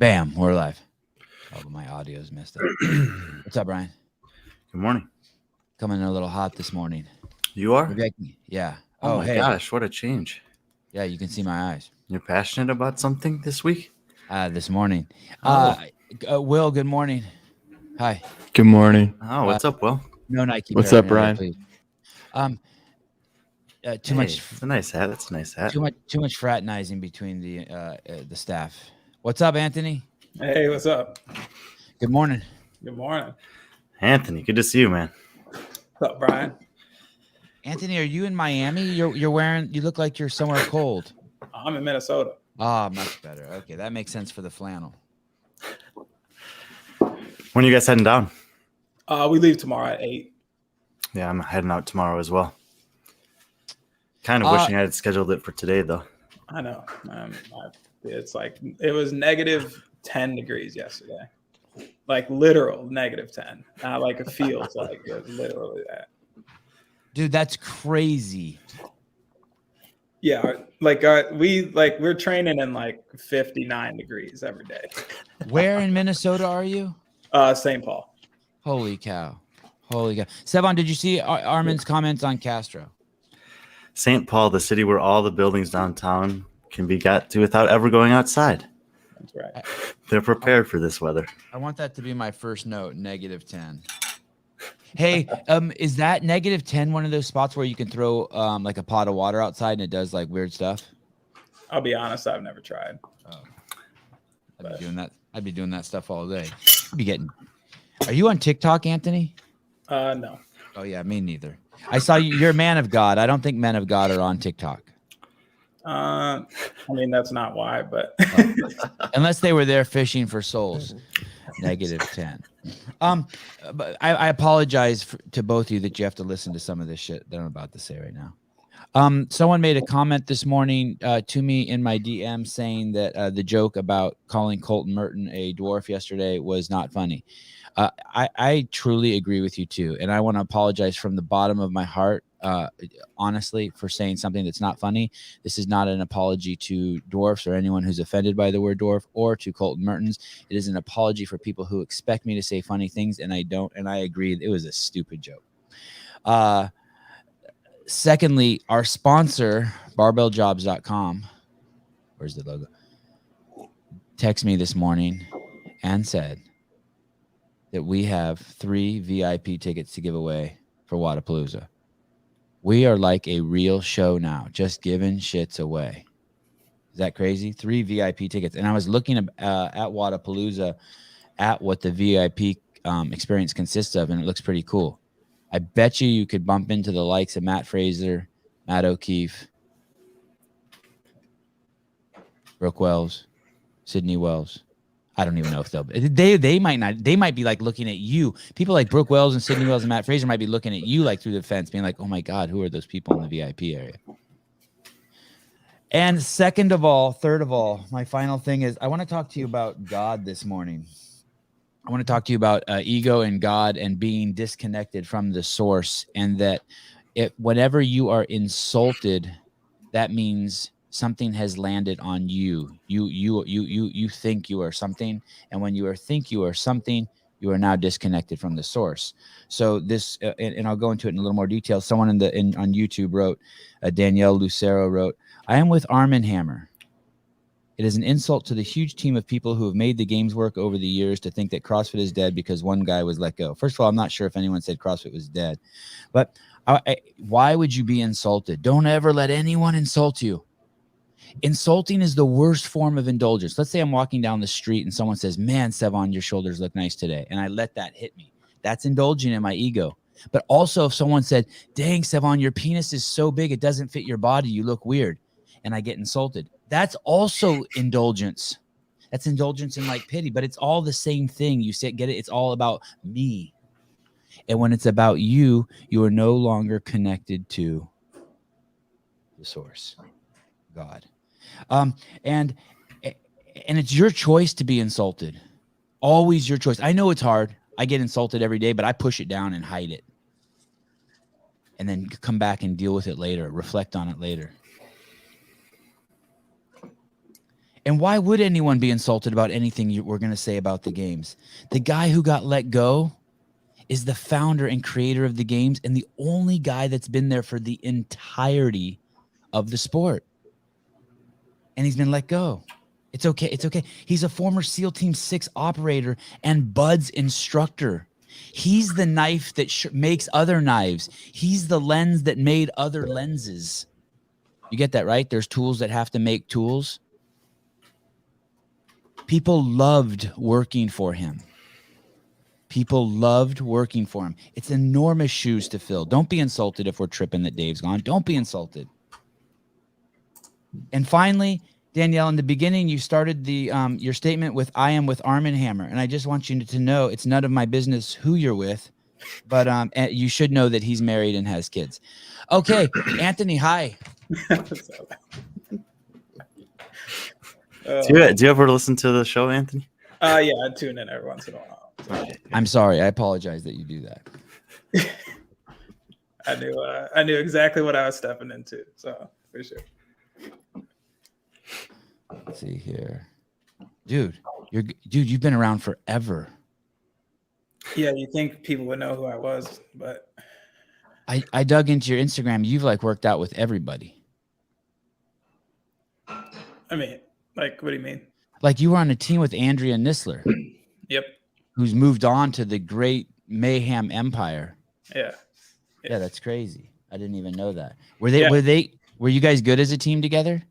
Bam, we're live. Oh, but my audio's messed up. What's up, Brian? Good morning. Coming in a little hot this morning. You are? Maybe yeah. Oh my gosh, what a change. Yeah, you can see my eyes. You're passionate about something this week? This morning. Oh. Will, good morning. Hi. Good morning. Oh, what's up, Will? No Nike. What's up, Brian? Please. Too much. It's a nice hat. That's a nice hat. Too much fraternizing between the staff. What's up, Anthony? Hey, what's up? Good morning. Good morning. Anthony, good to see you, man. What's up, Brian? Anthony, are you in Miami? You look like you're somewhere cold. I'm in Minnesota. Ah, much better. Okay, that makes sense for the flannel. When are you guys heading down? We leave tomorrow at 8. Yeah, I'm heading out tomorrow as well. Kind of wishing I had scheduled it for today, though. I know. It's like it was negative 10 degrees yesterday. Like literal negative 10. Not like it feels like it was literally that. Dude, that's crazy. Yeah, we're training in like 59 degrees every day. Where in Minnesota are you? St. Paul. Holy cow. Sevon, did you see Armin's comments on Castro? St. Paul, the city where all the buildings downtown can be got to without ever going outside. That's right. They're prepared for this weather. I want that to be my first note, negative 10. Hey, is that negative 10 one of those spots where you can throw like a pot of water outside and it does like weird stuff? I'll be honest, I've never tried. I'd be doing that stuff all day. Are you on TikTok, Anthony? No. Oh yeah, me neither. I saw you. You're a man of God. I don't think men of God are on TikTok. I mean, that's not why, but unless they were there fishing for souls. Negative 10. But I apologize to both of you that you have to listen to some of this shit that I'm about to say right now. Someone made a comment this morning to me in my DM saying that the joke about calling Colton Merton a dwarf yesterday was not funny. I truly agree with you too, and I want to apologize from the bottom of my heart, honestly, for saying something that's not funny. This is not an apology to dwarfs or anyone who's offended by the word dwarf or to Colton Mertens. It is an apology for people who expect me to say funny things and I don't, and I agree it was a stupid joke. Secondly, our sponsor, barbelljobs.com, where's the logo? Texted me this morning and said that we have 3 VIP tickets to give away for Wodapalooza. We are like a real show now, just giving shits away. Is that crazy? 3 VIP tickets. And I was looking at Wodapalooza at what the VIP experience consists of, and it looks pretty cool. I bet you could bump into the likes of Matt Fraser, Matt O'Keefe, Brooke Wells, Sydney Wells. I don't even know if they might not. They might be like looking at you. People like Brooke Wells and Sydney Wells and Matt Fraser might be looking at you like through the fence, being like, "Oh my God, who are those people in the VIP area?" And third of all, my final thing is I want to talk to you about God this morning. I want to talk to you about ego and God and being disconnected from the source, and that whenever you are insulted, that means something has landed on you. You think you are something, and when you think you are something, you are now disconnected from the source. So this, and I'll go into it in a little more detail. Someone on YouTube wrote, Danielle Lucero wrote, "I am with Arm & Hammer. It is an insult to the huge team of people who have made the games work over the years to think that CrossFit is dead because one guy was let go." First of all, I'm not sure if anyone said CrossFit was dead, but why would you be insulted? Don't ever let anyone insult you. Insulting is the worst form of indulgence. Let's say I'm walking down the street and someone says, "Man, Sevon, your shoulders look nice today." And I let that hit me. That's indulging in my ego. But also if someone said, "Dang, Sevon, your penis is so big, it doesn't fit your body. You look weird." And I get insulted. That's also indulgence. That's indulgence in like pity, but it's all the same thing. You get it? It's all about me. And when it's about you, you are no longer connected to the source, God. And it's your choice to be insulted. Always your choice. I know it's hard. I get insulted every day, but I push it down and hide it. And then come back and deal with it later, reflect on it later. And why would anyone be insulted about anything we're going to say about the games? The guy who got let go is the founder and creator of the games and the only guy that's been there for the entirety of the sport. And he's been let go. It's okay. It's okay. He's a former SEAL Team 6 operator and Bud's instructor. He's the knife that makes other knives. He's the lens that made other lenses. You get that, right? There's tools that have to make tools. People loved working for him. People loved working for him. It's enormous shoes to fill. Don't be insulted if we're tripping that Dave's gone. Don't be insulted. And finally, Danielle, in the beginning, you started the your statement with "I am with Arm & Hammer," and I just want you to know it's none of my business who you're with, but you should know that he's married and has kids. Okay, Anthony, hi. Do you ever listen to the show, Anthony? Yeah, I tune in every once in a while. So. I'm sorry. I apologize that you do that. I knew exactly what I was stepping into. So for sure. Let's see here, dude. You've been around forever. Yeah, you think people would know who I was, but I dug into your Instagram. You've like worked out with everybody. I mean, like, what do you mean? Like you were on a team with Andrea Nisler. Yep. Who's moved on to the great Mayhem Empire. Yeah. Yeah, that's crazy. I didn't even know that. Were you guys good as a team together?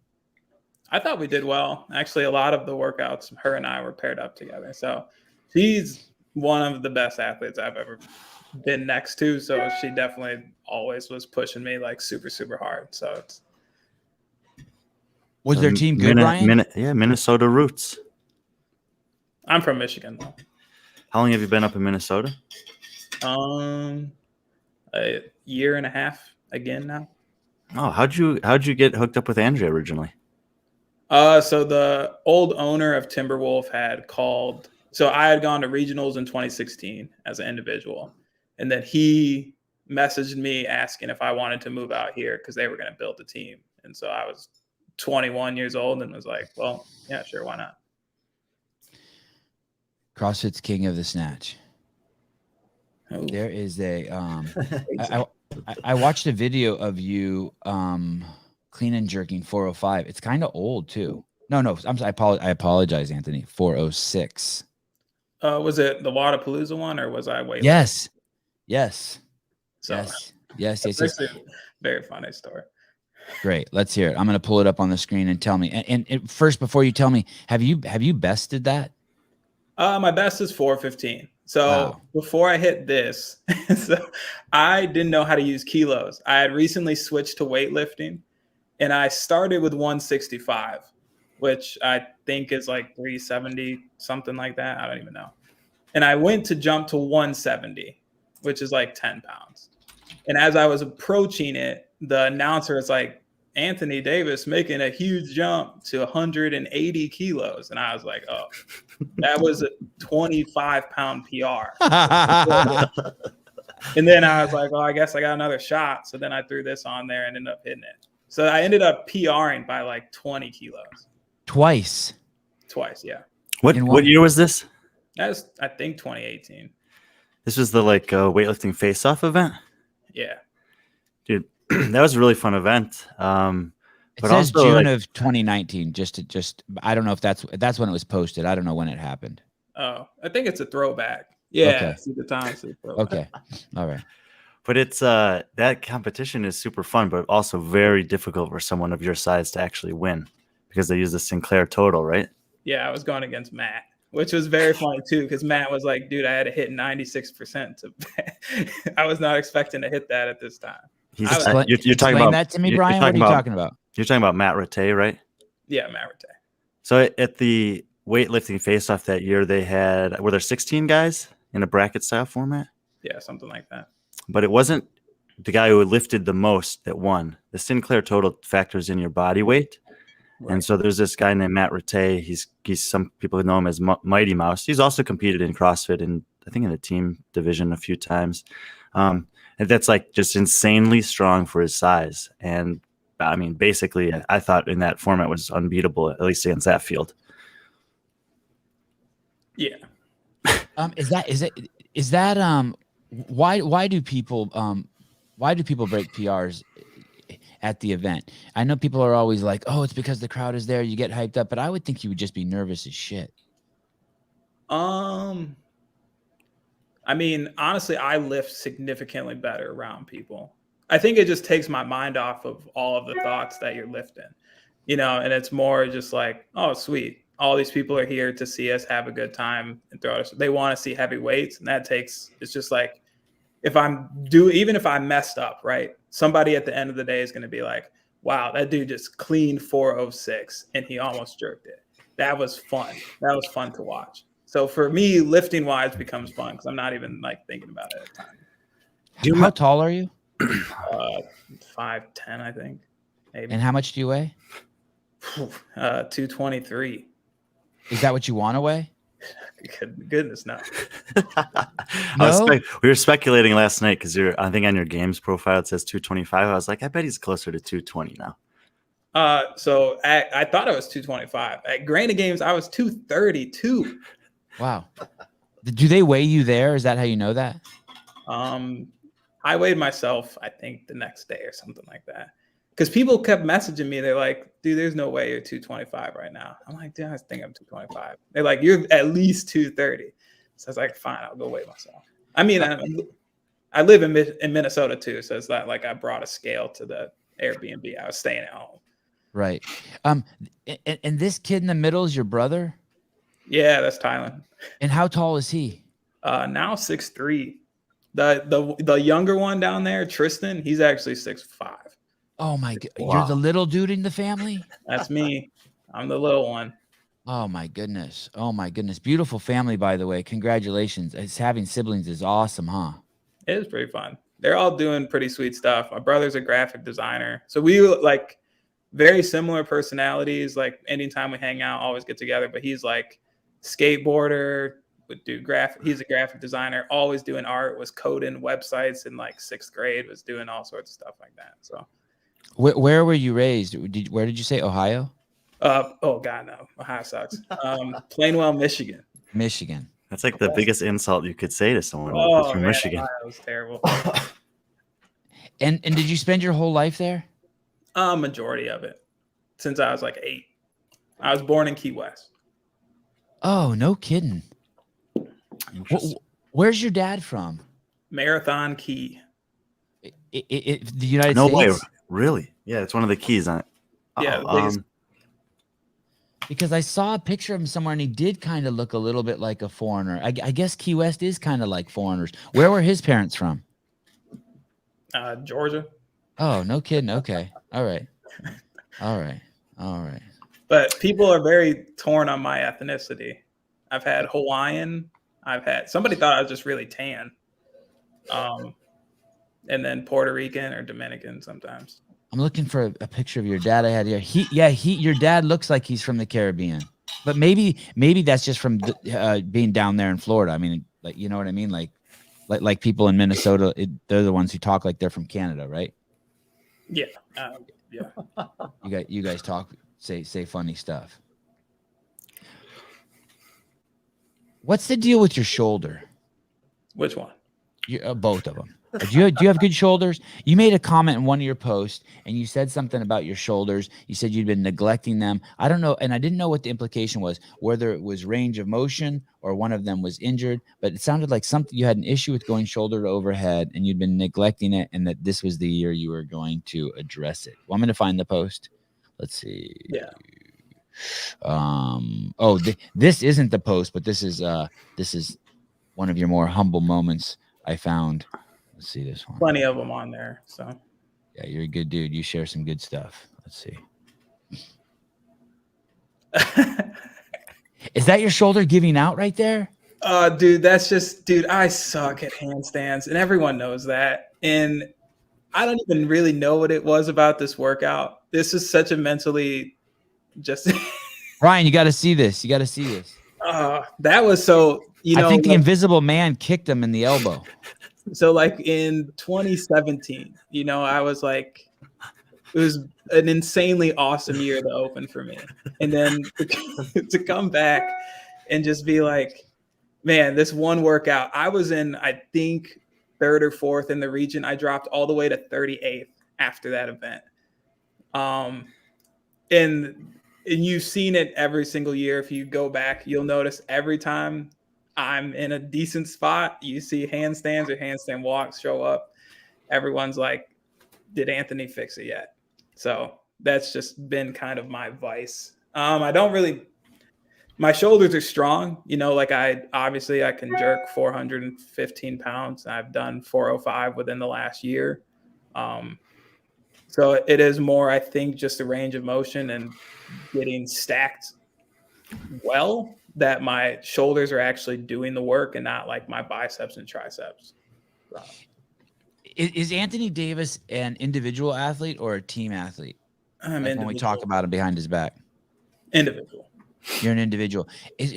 I thought we did well. Actually, a lot of the workouts, her and I were paired up together. So she's one of the best athletes I've ever been next to. So she definitely always was pushing me like super, super hard. So it's. Was their team good, Ryan? Minnesota roots. I'm from Michigan. How long have you been up in Minnesota? A year and a half again now. Oh, how'd you get hooked up with Andrea originally? So the old owner of Timberwolf had called. So I had gone to regionals in 2016 as an individual, and then he messaged me asking if I wanted to move out here because they were going to build a team. And so I was 21 years old and was like, well, yeah, sure, why not? CrossFit's king of the snatch. Oh. There is a I watched a video of you clean and jerking 405. It's kind of old too. No, I apologize, Anthony. 406. Was it the Wodapalooza one or was I waiting? Yes. So, Yes. Very funny story. Great. Let's hear it. I'm going to pull it up on the screen and tell me. And first, before you tell me, have you bested that? My best is 415. So wow. Before I hit this, so I didn't know how to use kilos. I had recently switched to weightlifting and I started with 165, which I think is like 370, something like that. I don't even know. And I went to jump to 170, which is like 10 pounds. And as I was approaching it, the announcer is like, Anthony Davis making a huge jump to 180 kilos. And I was like, oh, that was a 25-pound PR. And then I was like, oh, I guess I got another shot. So then I threw this on there and ended up hitting it. So I ended up PRing by like 20 kilos. Twice, yeah. What year was this? That was, I think, 2018. This was the weightlifting face-off event? Yeah. Dude, that was a really fun event. It says also, June of 2019. Just I don't know if that's when it was posted. I don't know when it happened. Oh, I think it's a throwback. Yeah, okay. See the time. Okay, all right. But it's that competition is super fun, but also very difficult for someone of your size to actually win because they use the Sinclair total, right? Yeah, I was going against Matt, which was very funny too, because Matt was like, "Dude, I had to hit 96%. I was not expecting to hit that at this time." You're talking about that to me, Brian. What are you talking about? You're talking about Matt Rattay, right? Yeah, Matt Rattay. So at the weightlifting face-off that year, were there 16 guys in a bracket style format? Yeah, something like that. But it wasn't the guy who lifted the most that won. The Sinclair total factors in your body weight. Right. And so there's this guy named Matt Rattay. He's some people know him as Mighty Mouse. He's also competed in CrossFit and I think in the team division a few times. And that's like just insanely strong for his size. And I mean, basically, I thought in that format was unbeatable, at least against that field. Yeah. Is that why do people break PRs at the event? I know people are always like, oh, it's because the crowd is there, you get hyped up, but I would think you would just be nervous as shit. I mean, honestly, I lift significantly better around people. I think it just takes my mind off of all of the thoughts that you're lifting, and it's more just like, oh, sweet. All these people are here to see us have a good time and throw us. They want to see heavy weights. And it's just like, even if I messed up, right? Somebody at the end of the day is going to be like, wow, that dude just cleaned 406 and he almost jerked it. That was fun. That was fun to watch. So for me, lifting wise becomes fun because I'm not even like thinking about it at the time. How tall are you? 5'10", I think. Maybe. And how much do you weigh? 223. Is that what you want to weigh? Goodness, no. We were speculating last night because I think on your games profile it says 225. I was like, I bet he's closer to 220 now. So I thought I was 225. At Granite Games, I was 232. Wow. Do they weigh you there? Is that how you know that? I weighed myself, I think, the next day or something like that. Because people kept messaging me. They're like, dude, there's no way you're 225 right now. I'm like, dude, I think I'm 225. They're like, you're at least 230. So I was like, fine, I'll go weigh myself. I mean, I live in Minnesota too. So it's not like I brought a scale to the Airbnb. I was staying at home. Right. And this kid in the middle is your brother? Yeah, that's Tylen. And how tall is he? Now 6'3". The younger one down there, Tristan, he's actually 6'5". Oh my God. Wow. You're the little dude in the family? That's me. I'm the little one. Oh my goodness. Oh my goodness. Beautiful family, by the way. Congratulations. Having siblings is awesome, huh? It is pretty fun. They're all doing pretty sweet stuff. My brother's a graphic designer. So we like very similar personalities. Like anytime we hang out, always get together. But he's like skateboarder, would do graphic. He's a graphic designer, always doing art, was coding websites in like 6th grade, was doing all sorts of stuff like that. So where were you raised? Where did you say? Ohio? Oh God, no. Ohio sucks. Plainwell, Michigan. Michigan. That's like the biggest insult you could say to someone Oh, from man, Michigan. Ohio was terrible. And did you spend your whole life there? Majority of it. Since I was like 8. I was born in Key West. Oh, no kidding. Where's your dad from? Marathon Key. The United No States? way. Really? Yeah, it's one of the keys on it. Yeah, because I saw a picture of him somewhere and he did kind of look a little bit like a foreigner. I guess Key West is kind of like foreigners. Where were his parents from? Georgia. Oh, no kidding. Okay. All right. All right. All right. But people are very torn on my ethnicity. I've had Hawaiian. Somebody thought I was just really tan. And then Puerto Rican or Dominican sometimes. I'm looking for a picture of your dad. I had here. Your dad looks like he's from the Caribbean, but maybe that's just from being down there in Florida. I mean, like, you know what I mean? Like people in Minnesota, they're the ones who talk like they're from Canada, right? Yeah. Yeah. You guys talk, say funny stuff. What's the deal with your shoulder? Which one? Both of them. Do you have good shoulders? You made a comment in one of your posts and you said something about your shoulders. You said you'd been neglecting them. I don't know. And I didn't know what the implication was, whether it was range of motion or one of them was injured, but it sounded like something you had an issue with going shoulder to overhead and you'd been neglecting it and that this was the year you were going to address it. Well, I'm going to find the post. Let's see. Yeah. This isn't the post, but this is one of your more humble moments I found. Let's see this one. Plenty of them on there. So yeah, you're a good dude. You share some good stuff. Let's see. Is that your shoulder giving out right there? Dude, I suck at handstands and everyone knows that. And I don't even really know what it was about this workout. This is such a mentally just Ryan, you got to see this. That was so, I think the invisible man kicked him in the elbow. So like in 2017, I was like, it was an insanely awesome year to open for me. And then to come back and just be like, man, this one workout, I was in, I think, 3rd or 4th in the region. I dropped all the way to 38th after that event. And you've seen it every single year. If you go back, you'll notice every time I'm in a decent spot, you see handstands or handstand walks show up. Everyone's like, did Anthony fix it yet? So that's just been kind of my vice. I don't really, my shoulders are strong, you know, like I can jerk 415 pounds. I've done 405 within the last year. So it is more, I think, just a range of motion and getting stacked well that my shoulders are actually doing the work and not like my biceps and triceps. So. Is Anthony Davis an individual athlete or a team athlete? Like when we talk about him behind his back. Individual. You're an individual.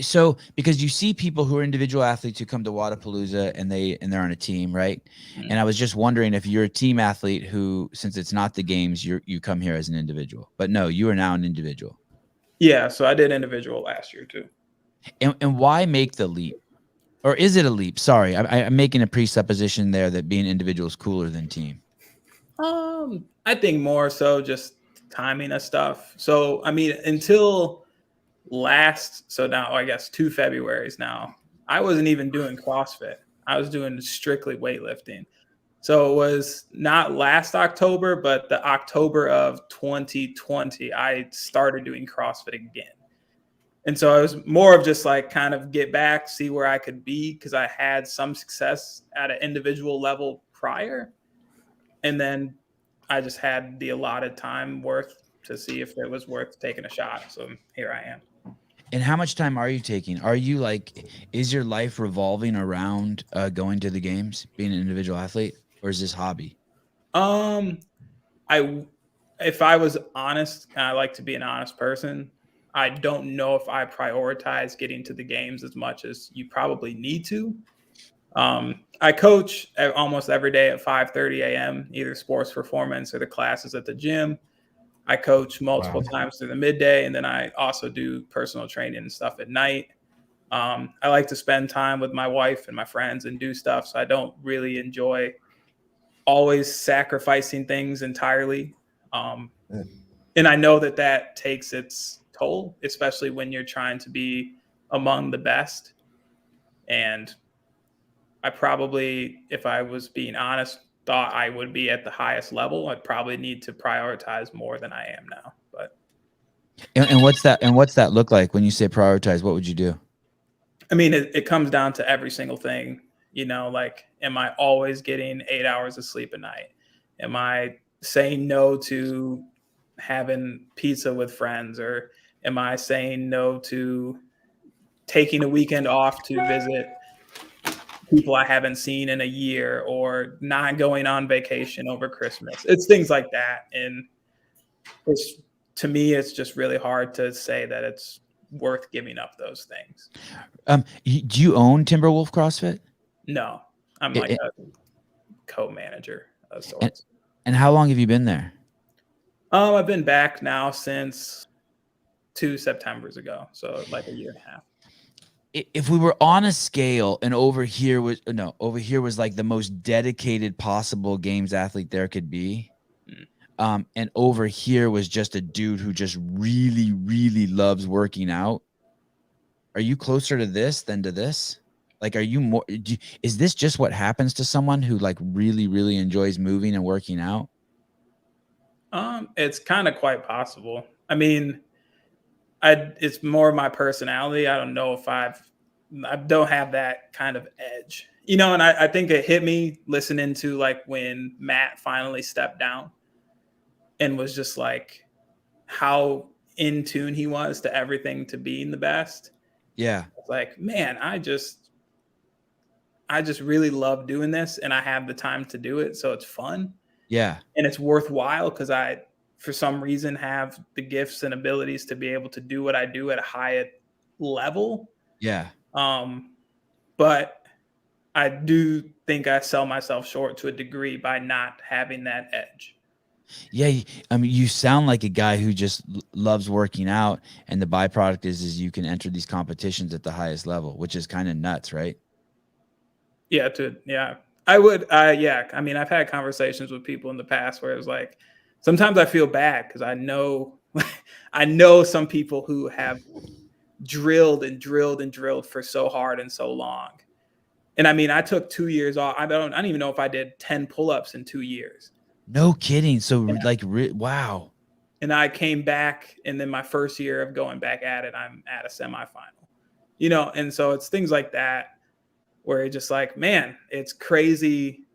So because you see people who are individual athletes who come to Wodapalooza and they're on a team, right? Mm-hmm. And I was just wondering if you're a team athlete who, since it's not the games, you come here as an individual. But no, you are now an individual. Yeah, so I did individual last year too. And why make the leap? Or is it a leap? Sorry, I'm making a presupposition there that being individual is cooler than team. I think more so just timing of stuff. So, I mean, until so now I guess 2 Februarys now, I wasn't even doing CrossFit. I was doing strictly weightlifting. So it was not last October, but the October of 2020, I started doing CrossFit again. And so it was more of just like kind of get back, see where I could be, because I had some success at an individual level prior. And then I just had the allotted time to see if it was worth taking a shot. So here I am. And how much time are you taking? Are you like, is your life revolving around going to the games, being an individual athlete, or is this hobby? If I was honest, and I like to be an honest person, I don't know if I prioritize getting to the games as much as you probably need to. I coach almost every day at 5:30 a.m., either sports performance or the classes at the gym. I coach multiple times through the midday, and then I also do personal training and stuff at night. I like to spend time with my wife and my friends and do stuff, so I don't really enjoy always sacrificing things entirely. And I know that takes its toll, especially when you're trying to be among the best. And I probably, if I was being honest, thought I would be at the highest level. I'd probably need to prioritize more than I am now. But and what's that look like when you say prioritize? What would you do? I mean, it comes down to every single thing, you know, like, am I always getting 8 hours of sleep a night? Am I saying no to having pizza with friends, or am I saying no to taking a weekend off to visit people I haven't seen in a year, or not going on vacation over Christmas? It's things like that. And to me, it's just really hard to say that it's worth giving up those things. Do you own Timberwolf CrossFit? No, I'm like a co-manager of sorts. And how long have you been there? I've been back now since 2 Septembers ago, so like a year and a half. If we were on a scale, and over here was like the most dedicated possible games athlete there could be, and over here was just a dude who just really, really loves working out, are you closer to this than to this? Like, are you more? Is this just what happens to someone who like really, really enjoys moving and working out? It's kind of quite possible. I mean, it's more my personality. I don't know if I don't have that kind of edge, you know. And I think it hit me listening to like when Matt finally stepped down and was just like how in tune he was to everything, to being the best. Yeah. It's like, man, I just really love doing this, and I have the time to do it. So it's fun. Yeah. And it's worthwhile because I, for some reason, have the gifts and abilities to be able to do what I do at a high level. Yeah. But I do think I sell myself short to a degree by not having that edge. Yeah, I mean, you sound like a guy who just loves working out, and the byproduct is you can enter these competitions at the highest level, which is kind of nuts, right? Yeah. I would, yeah. I mean, I've had conversations with people in the past where it's like, sometimes I feel bad because I know, I know some people who have drilled and drilled and drilled for so hard and so long. And I mean, I took 2 years off. I don't even know if I did 10 pull-ups in 2 years. No kidding. So Yeah. like, wow. And I came back, and then my first year of going back at it, I'm at a semifinal, you know? And so it's things like that where it's just like, man, it's crazy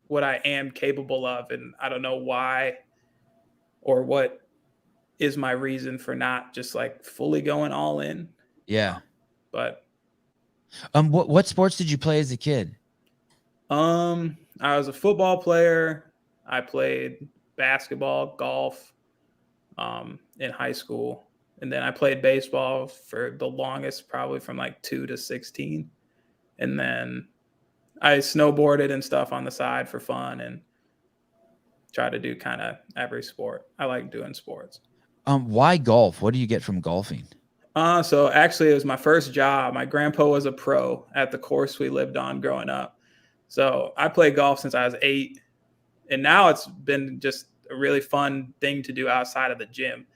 what I am capable of. And I don't know why or what is my reason for not just like fully going all in. Yeah. But what sports did you play as a kid? I was a football player. I played basketball, golf, in high school. And then I played baseball for the longest, probably from like 2 to 16. And then I snowboarded and stuff on the side for fun and try to do kind of every sport. I like doing sports. Why golf? What do you get from golfing? So actually it was my first job. My grandpa was a pro at the course we lived on growing up. So I played golf since I was 8. And now it's been just a really fun thing to do outside of the gym.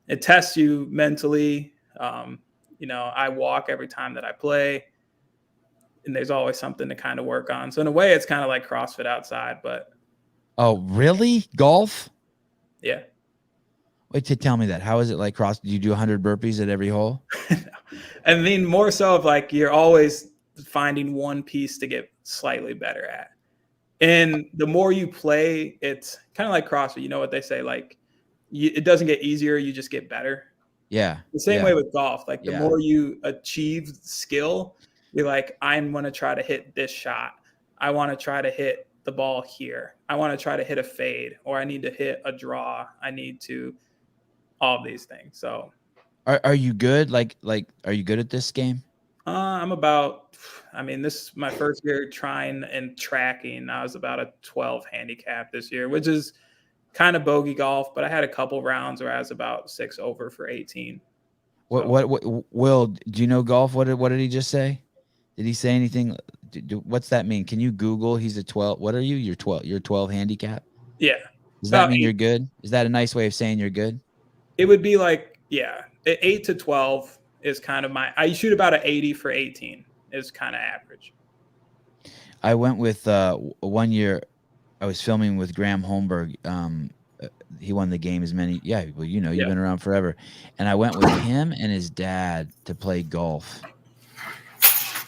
It tests you mentally. You know, I walk every time that I play, and there's always something to kind of work on. So in a way, it's kind of like CrossFit outside, but. Oh, really? Golf? Yeah. Wait to tell me that. How is it like cross? Do you do 100 burpees at every hole? I mean, more so of like you're always finding one piece to get slightly better at. And the more you play, it's kind of like CrossFit. You know what they say, like it doesn't get easier, you just get better. Yeah. The same way with golf. Like the Yeah. more you achieve skill, you're like, I'm going to try to hit this shot. I want to try to hit the ball here. I want to try to hit a fade, or I need to hit a draw. I need to all of these things. So are you good? Like, are you good at this game? I'm about, I mean, this is my first year trying and tracking. I was about a 12 handicap this year, which is kind of bogey golf, but I had a couple rounds where I was about 6 over for 18. What Will, do you know golf? What did he just say? Did he say anything? What's that mean? Can you Google? He's a 12. What are you? You're 12. You're 12 handicap. Yeah. Does that mean you're good? Is that a nice way of saying you're good? It would be like, yeah, 8 to 12 is kind of I shoot about an 80 for 18 is kind of average. I went with 1 year. I was filming with Graham Holmberg. He won the game as many. Yeah, well, you know, you've been around forever. And I went with him and his dad to play golf.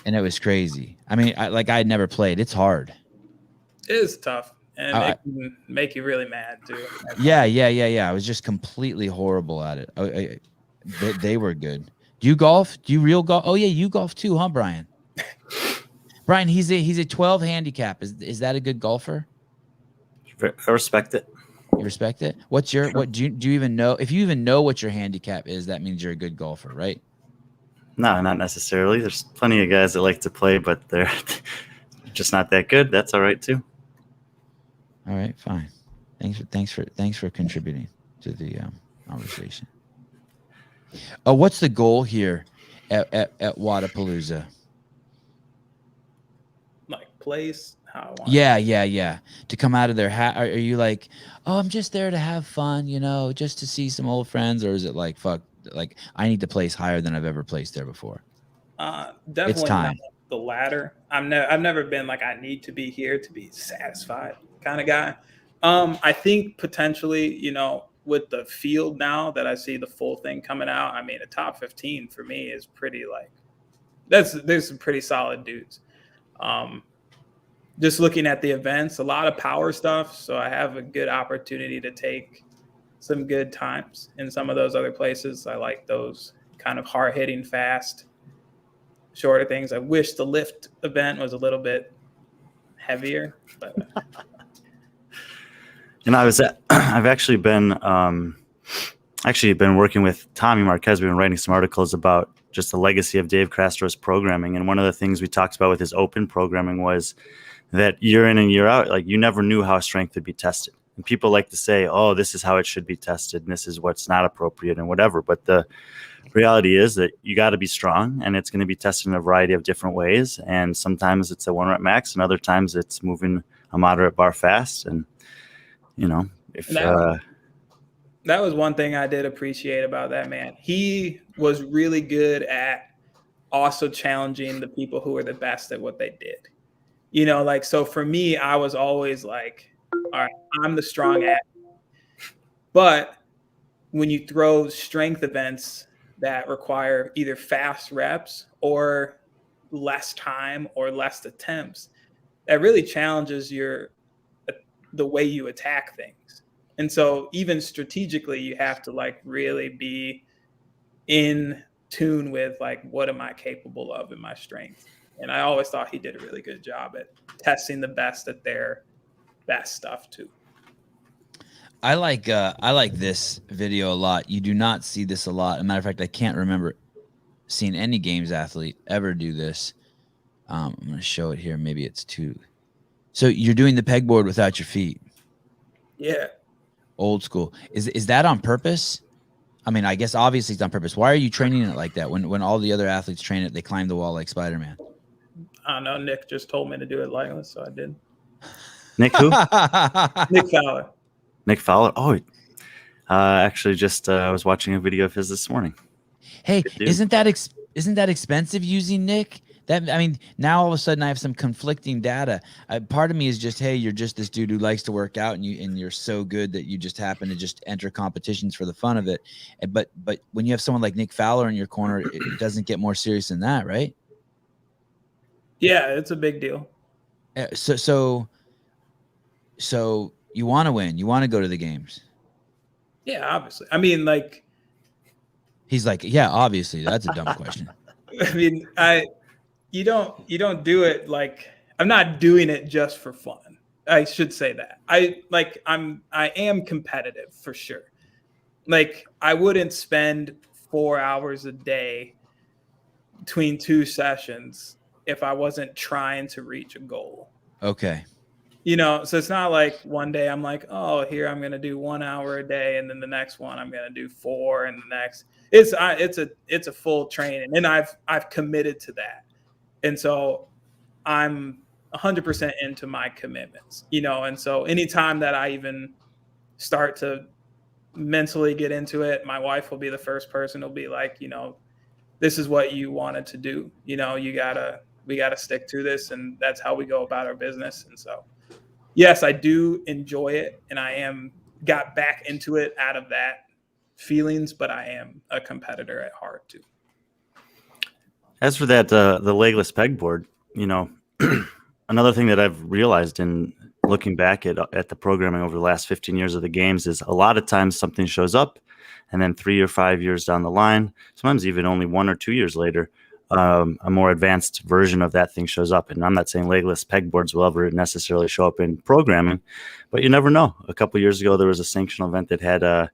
And it was crazy. I mean, I had never played. It's hard. It is tough. And it can make you really mad too. Yeah. I was just completely horrible at it. They were good. Do you golf? Do you real golf? Oh yeah, you golf too, huh, Brian? Brian, he's a 12 handicap. Is that a good golfer? I respect it. You respect it? What's your what do you even know? If you even know what your handicap is, that means you're a good golfer, right? No, not necessarily. There's plenty of guys that like to play, but they're just not that good. That's all right too. All right, fine. Thanks for contributing to the conversation. What's the goal here at Wodapalooza? Like place, how I want. Yeah. To come out of there, are you like, oh, I'm just there to have fun, you know, just to see some old friends, or is it like, fuck, like I need to place higher than I've ever placed there before? Definitely it's time. Not the latter. I've never been like I need to be here to be satisfied kind of guy. I think potentially, you know, with the field now that I see the full thing coming out, I mean, a top 15 for me is pretty like there's some pretty solid dudes. Just looking at the events, a lot of power stuff. So I have a good opportunity to take some good times in some of those other places. I like those kind of hard hitting, fast, shorter things. I wish the lift event was a little bit heavier, but and I've actually been working with Tommy Marquez. We've been writing some articles about just the legacy of Dave Castro's programming. And one of the things we talked about with his open programming was that year in and year out, like you never knew how strength would be tested. And people like to say, oh, this is how it should be tested, and this is what's not appropriate and whatever. But the reality is that you got to be strong, and it's going to be tested in a variety of different ways. And sometimes it's a 1 rep max, and other times it's moving a moderate bar fast. And, if that was one thing I did appreciate about that man. He was really good at also challenging the people who were the best at what they did. So for me, I was always like, all right, I'm the strong athlete. But when you throw strength events that require either fast reps or less time or less attempts, that really challenges the way you attack things. And so even strategically, you have to really be in tune with what am I capable of in my strength. And I always thought he did a really good job at testing the best at their best stuff too. I like this video a lot. You do not see this a lot. As a matter of fact, I can't remember seeing any games athlete ever do this. I'm going to show it here. Maybe it's two. So you're doing the pegboard without your feet. Yeah. Old school. Is that on purpose? I mean, I guess obviously it's on purpose. Why are you training it like that? When all the other athletes train it, they climb the wall like Spider-Man. I don't know. Nick just told me to do it legless, so I did. Nick who? Nick Fowler. Nick Fowler. Oh, actually, just I was watching a video of his this morning. Hey, isn't that expensive using Nick? Now all of a sudden I have some conflicting data. Part of me is just, hey, you're just this dude who likes to work out, and you're so good that you just happen to just enter competitions for the fun of it. But when you have someone like Nick Fowler in your corner, it doesn't get more serious than that, right? Yeah, it's a big deal. So you want to win. You want to go to the games. Yeah, obviously. I mean, he's like, yeah, obviously. That's a dumb question. I mean, you don't do it I'm not doing it just for fun. I should say that. I am competitive for sure. I wouldn't spend 4 hours a day between 2 sessions if I wasn't trying to reach a goal. Okay. So it's not like one day I'm like, oh, here I'm going to do 1 hour a day, and then the next one I'm going to do 4, and the next it's a full training, and I've committed to that. And so I'm 100% into my commitments, and so anytime that I even start to mentally get into it, my wife will be the first person who'll be like, this is what you wanted to do. We gotta stick to this, and that's how we go about our business. And so, yes, I do enjoy it, and I got back into it out of that feelings, but I am a competitor at heart too. As for that, the legless pegboard, another thing that I've realized in looking back at the programming over the last 15 years of the games is a lot of times something shows up, and then 3 or 5 years down the line, sometimes even only 1 or 2 years later, a more advanced version of that thing shows up. And I'm not saying legless pegboards will ever necessarily show up in programming, but you never know. A couple of years ago, there was a sanctional event that had a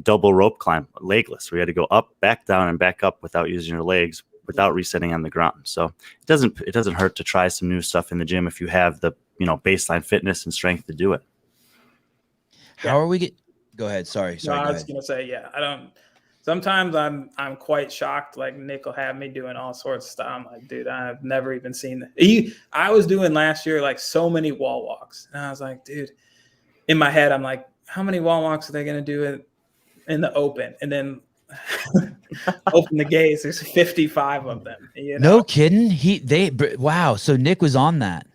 double rope climb, legless, where you had to go up, back down, and back up without using your legs, without resetting on the ground. So it doesn't hurt to try some new stuff in the gym if you have the baseline fitness and strength to do it. How are we go ahead. Sorry. No, I was gonna say, yeah. I don't. Sometimes I'm quite shocked. Like Nick will have me doing all sorts of stuff. I'm like, dude, I've never even seen that. I was doing last year so many wall walks, and I was like, dude, in my head, I'm like, how many wall walks are they gonna do in the open? And then open the gates, there's 55 of them. No kidding. Wow. So Nick was on that.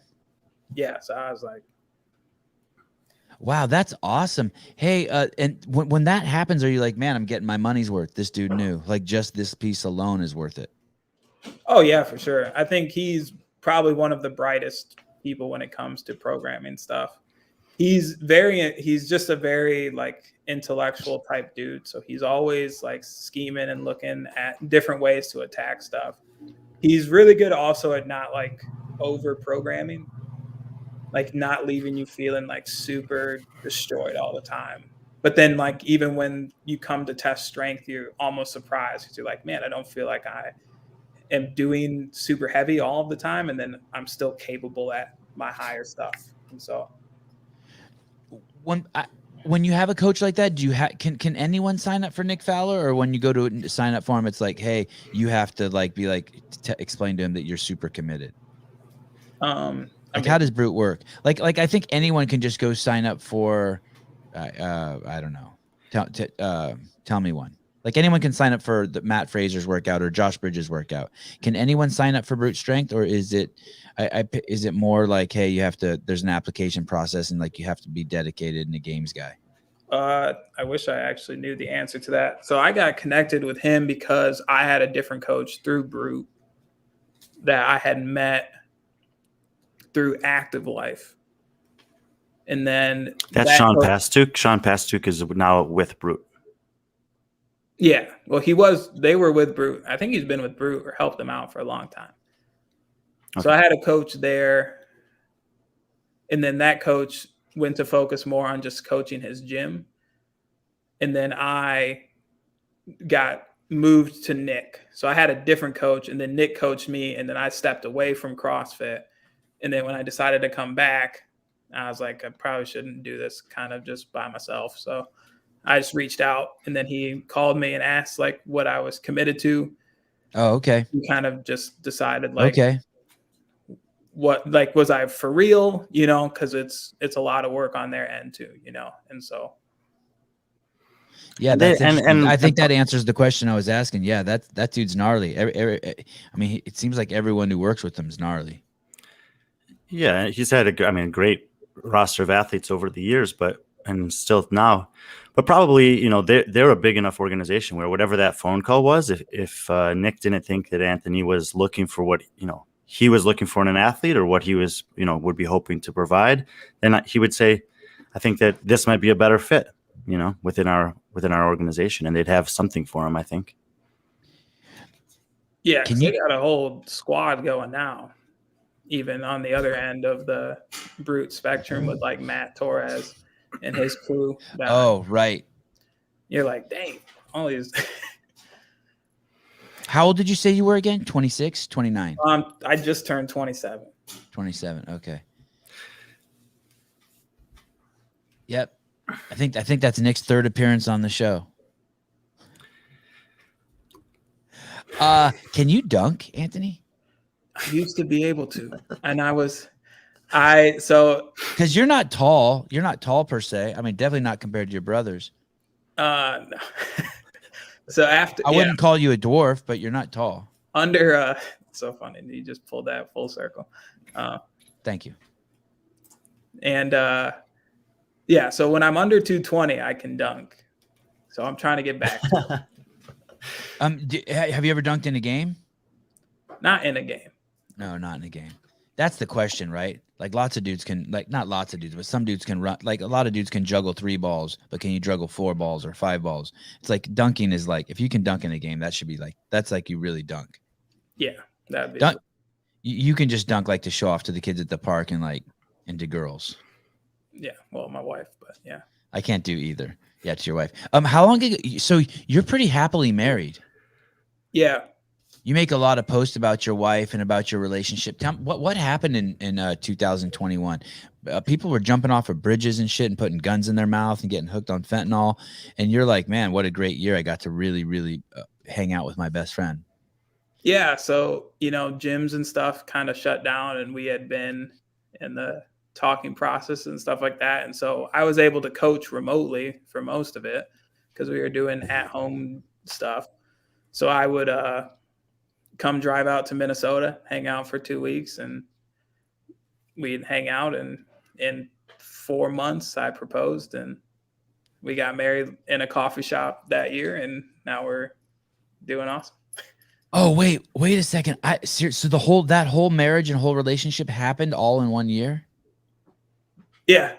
Yeah. So I was like, wow, that's awesome. Hey, and when that happens, are you like, man, I'm getting my money's worth? This dude knew, just this piece alone is worth it. Oh yeah, for sure. I think he's probably one of the brightest people when it comes to programming stuff. He's just a very intellectual type dude. So he's always scheming and looking at different ways to attack stuff. He's really good also at not over programming, not leaving you feeling super destroyed all the time. But then even when you come to test strength, you're almost surprised because you're like, man, I don't feel like I am doing super heavy all of the time. And then I'm still capable at my higher stuff. And so when you have a coach like that, do you can anyone sign up for Nick Fowler, or when you go to sign up for him, it's like, hey, you have to explain to him that you're super committed? How does Brute work? Like I think anyone can just go sign up for, I don't know. Tell me one. Like anyone can sign up for the Matt Fraser's workout or Josh Bridges' workout. Can anyone sign up for Brute Strength, or is it more like, hey, you have to? There's an application process, and like you have to be dedicated and a games guy. I wish I actually knew the answer to that. So I got connected with him because I had a different coach through Brute that I had met through Active Life. And then that's Sean Pastuk. Sean Pastuk is now with Brute. Yeah. Well, they were with Brute. I think he's been with Brute or helped them out for a long time. Okay. So I had a coach there. And then that coach went to focus more on just coaching his gym. And then I got moved to Nick. So I had a different coach, and then Nick coached me, and then I stepped away from CrossFit. And then when I decided to come back, I was like, I probably shouldn't do this kind of just by myself. So I just reached out, and then he called me and asked like what I was committed to. Oh, okay. We kind of just decided like, okay, what, like, was I for real, you know, because it's a lot of work on their end too, you know. And so yeah, and I think that answers the question I was asking. Yeah, that dude's gnarly. I mean, it seems like everyone who works with him is gnarly. Yeah, he's had a great roster of athletes over the years, and still now, but probably, you know, they're a big enough organization where whatever that phone call was, if Nick didn't think that Anthony was looking for what, you know, he was looking for in an athlete or what he was, you know, would be hoping to provide, then he would say, I think that this might be a better fit, you know, within our organization, and they'd have something for him, I think. Yeah, they got a whole squad going now, even on the other end of the Brute spectrum with like Matt Torres and his crew. Oh, right. You're like, dang, all these. How old did you say you were again? 26, 29? I just turned 27. 27. Okay. Yep. I think that's Nick's third appearance on the show. Can you dunk, Anthony? I used to be able to, and because you're not tall. You're not tall per se. I mean, definitely not compared to your brothers. No. So after I wouldn't call you a dwarf, but you're not tall. It's so funny. You just pulled that full circle. Thank you. And yeah, so when I'm under 220, I can dunk. So I'm trying to get back to it. Have you ever dunked in a game? Not in a game. No, not in a game. That's the question, right? Like lots of dudes can, like not lots of dudes, but some dudes can run. Like a lot of dudes can juggle 3 balls, but can you juggle 4 balls or 5 balls? It's like dunking is like, if you can dunk in a game, that should be like, that's like you really dunk. Yeah, that'd be dunk. You can just dunk like to show off to the kids at the park and like into girls. Yeah, well, my wife, but yeah, I can't do either. Yeah, to your wife. How long ago? So you're pretty happily married. Yeah. You make a lot of posts about your wife and about your relationship. Tell me, what happened in 2021? People were jumping off of bridges and shit and putting guns in their mouth and getting hooked on fentanyl. And you're like, man, what a great year. I got to really, really hang out with my best friend. Yeah. So, you know, gyms and stuff kind of shut down, and we had been in the talking process and stuff like that. And so I was able to coach remotely for most of it because we were doing at-home stuff. So I would come drive out to Minnesota, hang out for 2 weeks, and we'd hang out. And in 4 months, I proposed, and we got married in a coffee shop that year, and now we're doing awesome. Oh, wait a second. So that whole marriage and whole relationship happened all in 1 year? Yeah.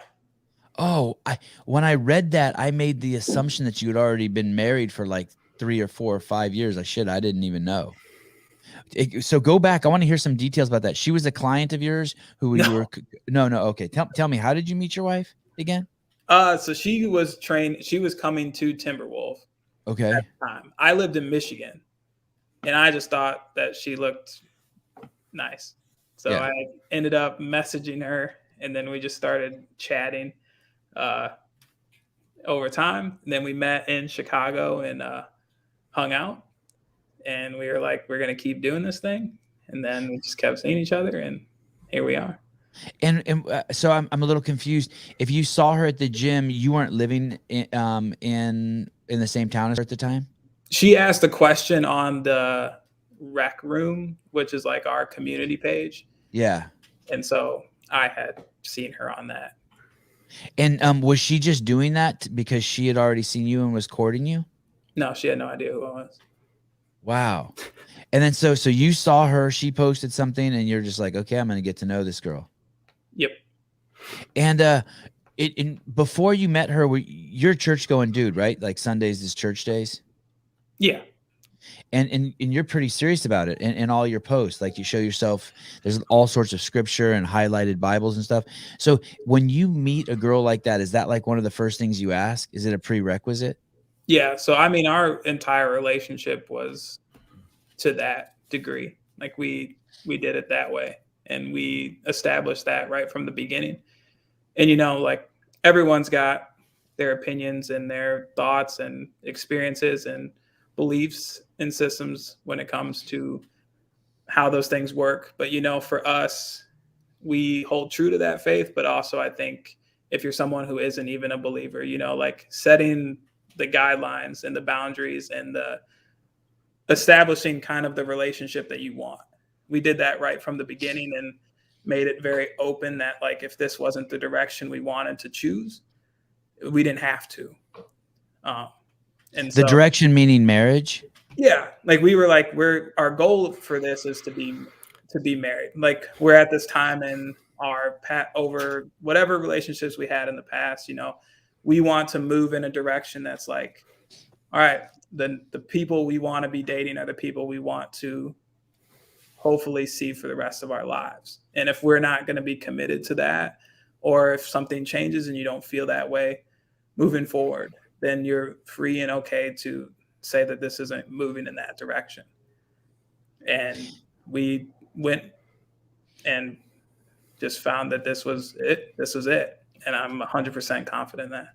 Oh, when I read that, I made the assumption that you had already been married for like 3 or 4 or 5 years. I didn't even know. So go back. I want to hear some details about that. She was a client of yours who you were. No. Okay. Tell me, how did you meet your wife again? So she was trained. She was coming to Timberwolf. Okay. At the time. I lived in Michigan, and I just thought that she looked nice. So I ended up messaging her, and then we just started chatting. over time. And then we met in Chicago and hung out, and we were like, we're gonna keep doing this thing. And then we just kept seeing each other, and here we are. And so I'm a little confused. If you saw her at the gym, you weren't living in the same town as her at the time? She asked a question on the rec room, which is like our community page. Yeah. And so I had seen her on that. And was she just doing that because she had already seen you and was courting you? No, she had no idea who I was. Wow. And then so you saw her, she posted something, and you're just like, okay, I'm going to get to know this girl. Yep. And before you met her, you're a church going dude, right? Like Sundays is church days. Yeah. And you're pretty serious about it in all your posts. Like you show yourself, there's all sorts of scripture and highlighted Bibles and stuff. So when you meet a girl like that, is that like one of the first things you ask? Is it a prerequisite? Yeah. So, I mean, our entire relationship was to that degree. Like we did it that way, and we established that right from the beginning. And, you know, like everyone's got their opinions and their thoughts and experiences and beliefs and systems when it comes to how those things work. But, you know, for us, we hold true to that faith. But also, I think if you're someone who isn't even a believer, you know, like setting the guidelines and the boundaries and the establishing kind of the relationship that you want. We did that right from the beginning and made it very open that, like, if this wasn't the direction we wanted to choose, we didn't have to. And the direction meaning marriage. Yeah, like we were like, our goal for this is to be married. Like we're at this time in our over whatever relationships we had in the past, you know, we want to move in a direction that's like, all right, the people we want to be dating are the people we want to hopefully see for the rest of our lives. And if we're not going to be committed to that, or if something changes and you don't feel that way moving forward, then you're free and okay to say that this isn't moving in that direction. And we went and just found that this was it. This was it. And I'm 100% confident in that.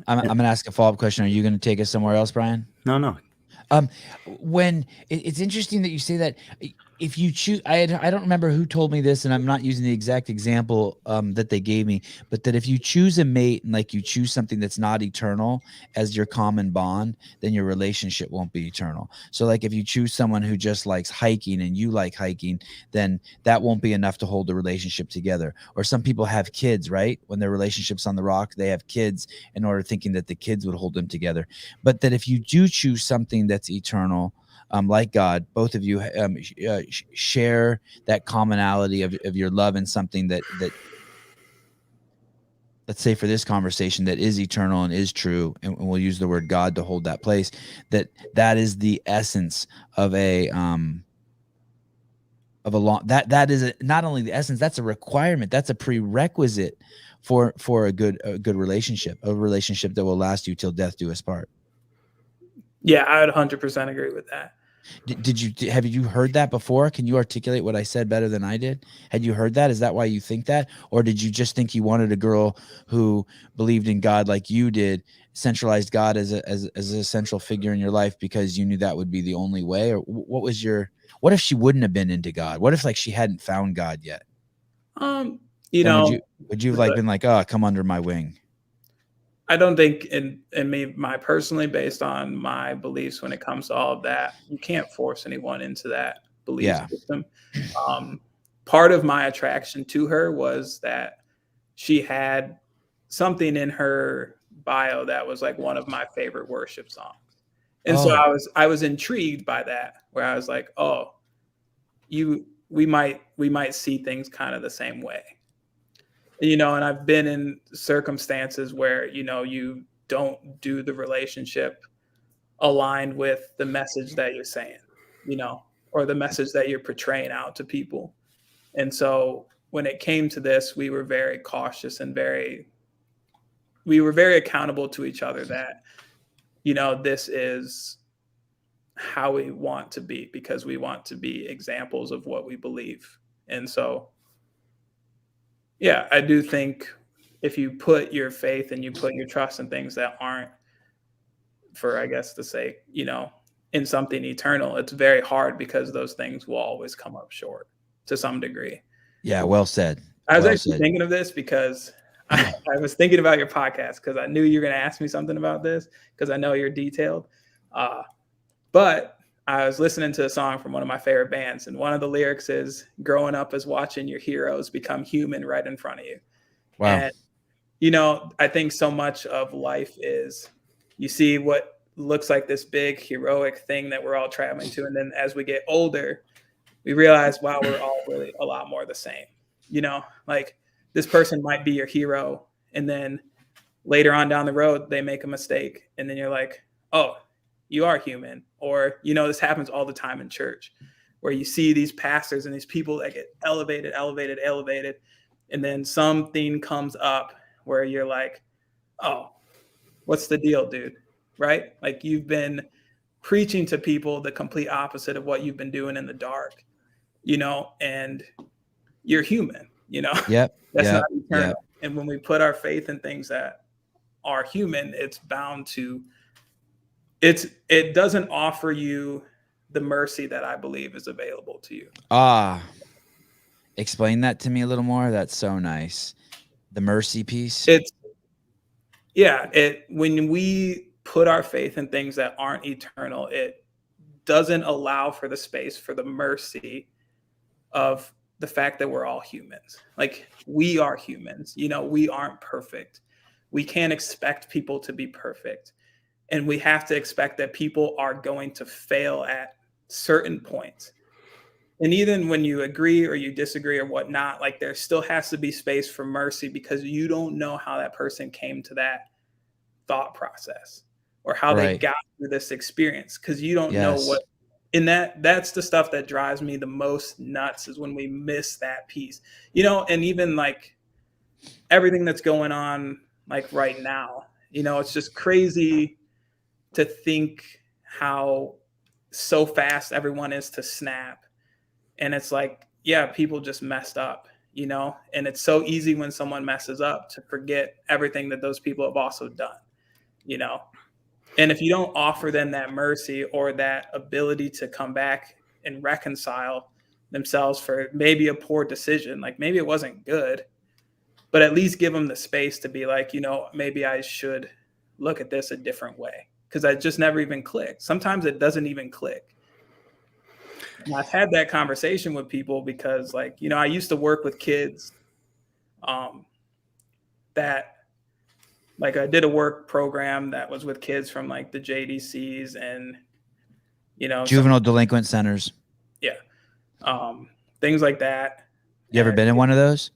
I'm going to ask a follow-up question. Are you going to take us somewhere else, Brian? No. When it's interesting that you say that. If you choose, I don't remember who told me this, and I'm not using the exact example that they gave me, but that if you choose a mate and like you choose something that's not eternal as your common bond, then your relationship won't be eternal. So like if you choose someone who just likes hiking and you like hiking, then that won't be enough to hold the relationship together. Or some people have kids, right? When their relationship's on the rock, they have kids in order thinking that the kids would hold them together. But that if you do choose something that's eternal, like God, both of you share that commonality of your love in something that let's say for this conversation that is eternal and is true, and we'll use the word God to hold that place, that is the essence of a long that is not only the essence, that's a requirement, that's a prerequisite for a good relationship, a relationship that will last you till death do us part. Yeah, I would 100% agree with that. Have you heard that before? Can you articulate what I said better than I did? Had you heard that? Is that why you think that? Or did you just think you wanted a girl who believed in God like you did, centralized God as a central figure in your life because you knew that would be the only way? Or what if she wouldn't have been into God? What if like she hadn't found God yet? You know, would you have like been like, oh, come under my wing? I don't think in me, personally, based on my beliefs when it comes to all of that, you can't force anyone into that belief system. Part of my attraction to her was that she had something in her bio that was like one of my favorite worship songs. And so I was intrigued by that, where I was like, oh, we might see things kind of the same way. You know, and I've been in circumstances where, you know, you don't do the relationship aligned with the message that you're saying, you know, or the message that you're portraying out to people. And so when it came to this, we were very cautious and we were very accountable to each other that, you know, this is how we want to be because we want to be examples of what we believe. And so, Yeah, I do think if you put your faith and you put your trust in things that aren't for, I guess, to say, in something eternal, it's very hard because those things will always come up short to some degree. Yeah, well said. I was Well actually said. thinking of this because I was thinking about your podcast because I knew you were going to ask me something about this because I know you're detailed. But I was listening to a song from one of my favorite bands, and one of the lyrics is growing up is watching your heroes become human right in front of you. Wow. And, I think so much of life is you see what looks like this big heroic thing that we're all traveling to. And then as we get older, we realize, wow, we're all really a lot more the same. Like this person might be your hero. And then later on down the road, they make a mistake. And then you're like, oh, you are human. Or, this happens all the time in church where you see these pastors and these people that get elevated. And then something comes up where you're like, oh, what's the deal, dude? Right? Like you've been preaching to people the complete opposite of what you've been doing in the dark, and you're human, Yep. That's yep, not eternal. Yep. And when we put our faith in things that are human, it's bound to, it doesn't offer you the mercy that I believe is available to you. Explain that to me a little more. That's so nice. The mercy piece. When we put our faith in things that aren't eternal, it doesn't allow for the space for the mercy of the fact that we're all humans. Like we are humans, we aren't perfect. We can't expect people to be perfect. And we have to expect that people are going to fail at certain points. And even when you agree or you disagree or whatnot, like there still has to be space for mercy because you don't know how that person came to that thought process or how they got through this experience because you don't know what. And that's the stuff that drives me the most nuts is when we miss that piece, and even like everything that's going on like right now, it's just crazy to think how so fast everyone is to snap. And it's like, yeah, people just messed up, and it's so easy when someone messes up to forget everything that those people have also done, and if you don't offer them that mercy or that ability to come back and reconcile themselves for maybe a poor decision, like maybe it wasn't good, but at least give them the space to be like, maybe I should look at this a different way because I just never even clicked. Sometimes it doesn't even click. And I've had that conversation with people because like, I used to work with kids that like I did a work program that was with kids from like the JDCs and, juvenile delinquent centers. Yeah. Things like that. You ever been in one of those?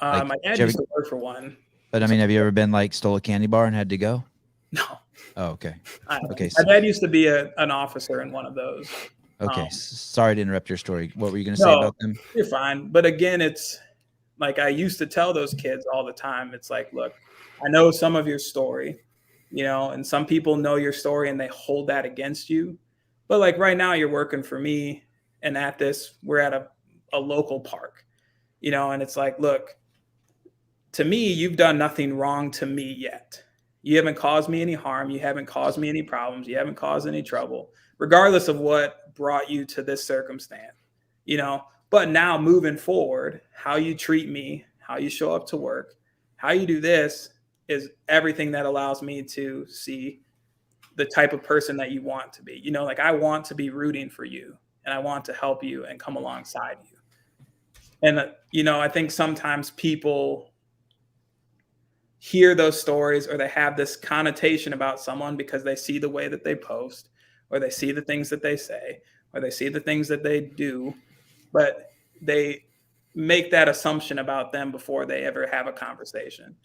My dad used to work for one. But I mean, have you ever been like stole a candy bar and had to go? No. Oh, okay. Okay. My dad used to be an officer in one of those. Okay. Sorry to interrupt your story. What were you going to say about them? You're fine. But again, it's like I used to tell those kids all the time. It's like, look, I know some of your story, and some people know your story and they hold that against you. But like right now you're working for me and we're at a local park, and it's like, look, to me, you've done nothing wrong to me yet. You haven't caused me any harm. You haven't caused me any problems. You haven't caused any trouble, regardless of what brought you to this circumstance, but now moving forward, how you treat me, how you show up to work, how you do this is everything that allows me to see the type of person that you want to be. Like I want to be rooting for you and I want to help you and come alongside you. And, I think sometimes people hear those stories or they have this connotation about someone because they see the way that they post or they see the things that they say or they see the things that they do, but they make that assumption about them before they ever have a conversation.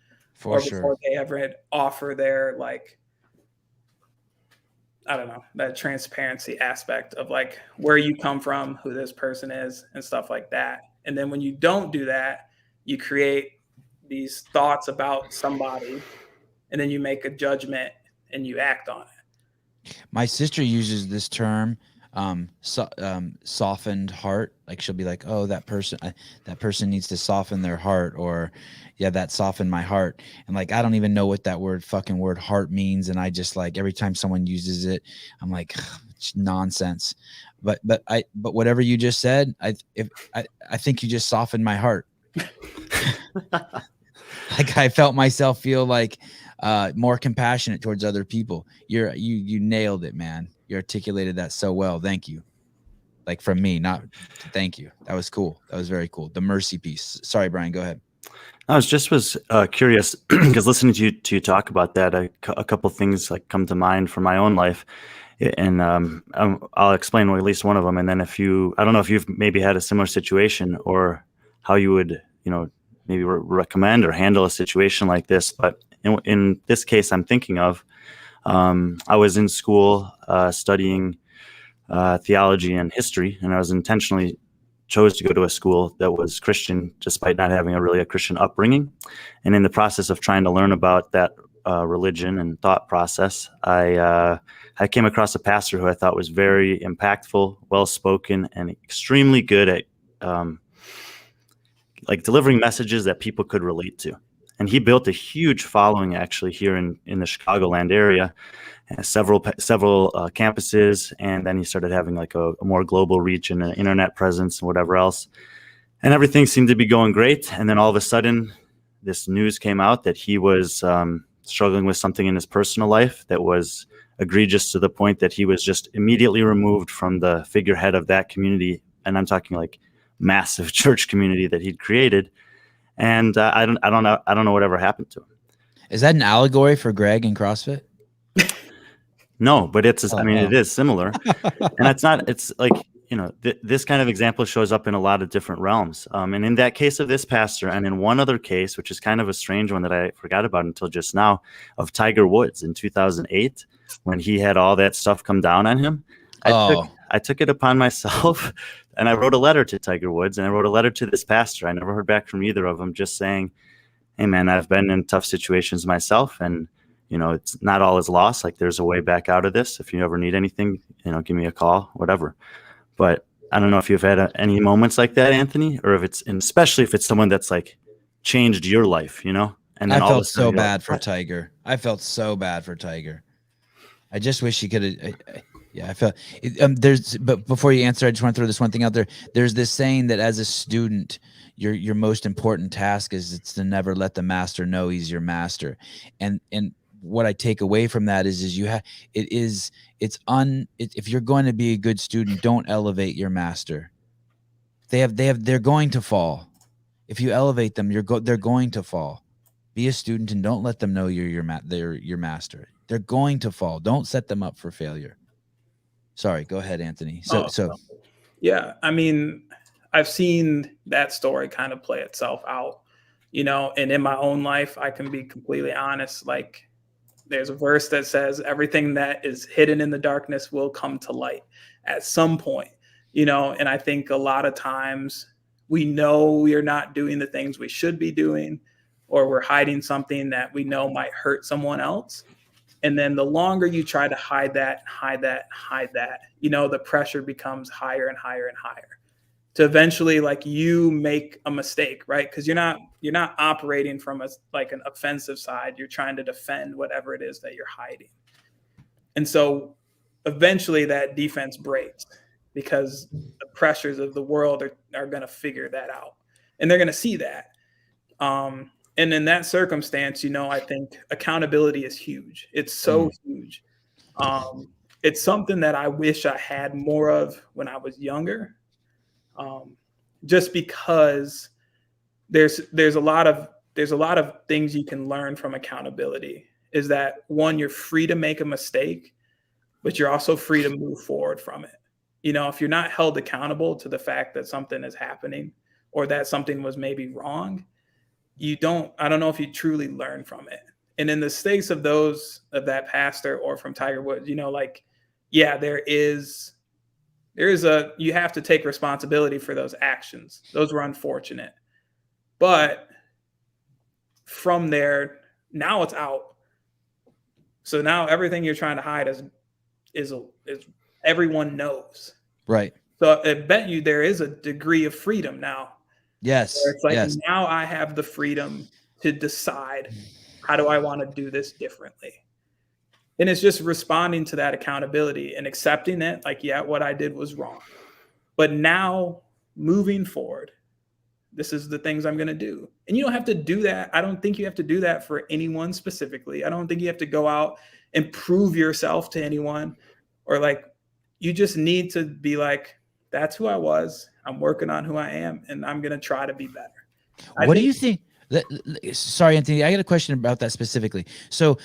Before they ever offer their like, I don't know, that transparency aspect of like where you come from, who this person is and stuff like that. And then when you don't do that, you create these thoughts about somebody and then you make a judgment and you act on it. My sister uses this term. softened heart. Like she'll be like, oh, that person needs to soften their heart, or yeah, that softened my heart. And like, I don't even know what that fucking word heart means. And I just like, every time someone uses it, I'm like, it's nonsense. But whatever you just said, I think you just softened my heart. Like I felt myself feel like more compassionate towards other people. You nailed it, man. You articulated that so well. Thank you. Like from me, not thank you. That was cool. That was very cool. The mercy piece. Sorry, Brian, go ahead. I was curious because listening to you talk about that, a couple things like come to mind for my own life, and I'll explain at least one of them. And then I don't know if you've maybe had a similar situation or how you would, maybe recommend or handle a situation like this. But in this case, I'm thinking of, I was in school studying theology and history, and I was intentionally chose to go to a school that was Christian, despite not having a Christian upbringing. And in the process of trying to learn about that religion and thought process, I came across a pastor who I thought was very impactful, well-spoken, and extremely good at like delivering messages that people could relate to. And he built a huge following actually here in the Chicagoland area, several campuses, and then he started having like a more global reach and an internet presence and whatever else. And everything seemed to be going great. And then all of a sudden, this news came out that he was struggling with something in his personal life that was egregious to the point that he was just immediately removed from the figurehead of that community. And I'm talking like massive church community that he'd created. And I don't know whatever happened to him. Is that an allegory for Greg and CrossFit? No, but it is similar. And it's like, this kind of example shows up in a lot of different realms. And in that case of this pastor, and in one other case, which is kind of a strange one that I forgot about until just now, of Tiger Woods in 2008, when he had all that stuff come down on him. I took it upon myself and I wrote a letter to Tiger Woods, and I wrote a letter to this pastor. I never heard back from either of them, just saying, hey man, I've been in tough situations myself, and it's not all is lost. Like there's a way back out of this. If you ever need anything, give me a call, whatever. But I don't know if you've had any moments like that, Anthony, or especially if it's someone that's like changed your life, And then I felt so bad for Tiger. I felt so bad for Tiger. I just wish he could have. Yeah, I felt but before you answer, I just want to throw this one thing out there. There's this saying that as a student, your most important task is to never let the master know he's your master. And what I take away from that is if you're going to be a good student, don't elevate your master. They're going to fall. If you elevate them, they're going to fall. Be a student and don't let them know you're your master. They're going to fall. Don't set them up for failure. Sorry, go ahead, Anthony. Yeah, I mean, I've seen that story kind of play itself out, and in my own life, I can be completely honest. Like, there's a verse that says everything that is hidden in the darkness will come to light at some point, and I think a lot of times we know we are not doing the things we should be doing, or we're hiding something that we know might hurt someone else. And then the longer you try to hide that, the pressure becomes higher and higher and higher to eventually like you make a mistake, right? Because you're not operating from an offensive side. You're trying to defend whatever it is that you're hiding. And so eventually that defense breaks because the pressures of the world are going to figure that out. And they're going to see that. And in that circumstance, I think accountability is huge. It's so huge. It's something that I wish I had more of when I was younger. Just because there's a lot of things you can learn from accountability. Is that one, you're free to make a mistake, but you're also free to move forward from it. If you're not held accountable to the fact that something is happening or that something was maybe wrong, I don't know if you truly learn from it. And in the stakes of that pastor or from Tiger Woods, you have to take responsibility for those actions. Those were unfortunate. But from there, now it's out. So now everything you're trying to hide is everyone knows. Right. So I bet you there is a degree of freedom now. Yes. Where it's like, yes. now I have the freedom to decide, how do I want to do this differently? And it's just responding to that accountability and accepting it. Like, yeah, what I did was wrong. But now moving forward, this is the things I'm going to do. And you don't have to do that. I don't think you have to do that for anyone specifically. I don't think you have to go out and prove yourself to anyone, or like, you just need to be like, that's who I was. I'm working on who I am, and I'm going to try to be better. What do you think? Sorry, Anthony, I got a question about that specifically. So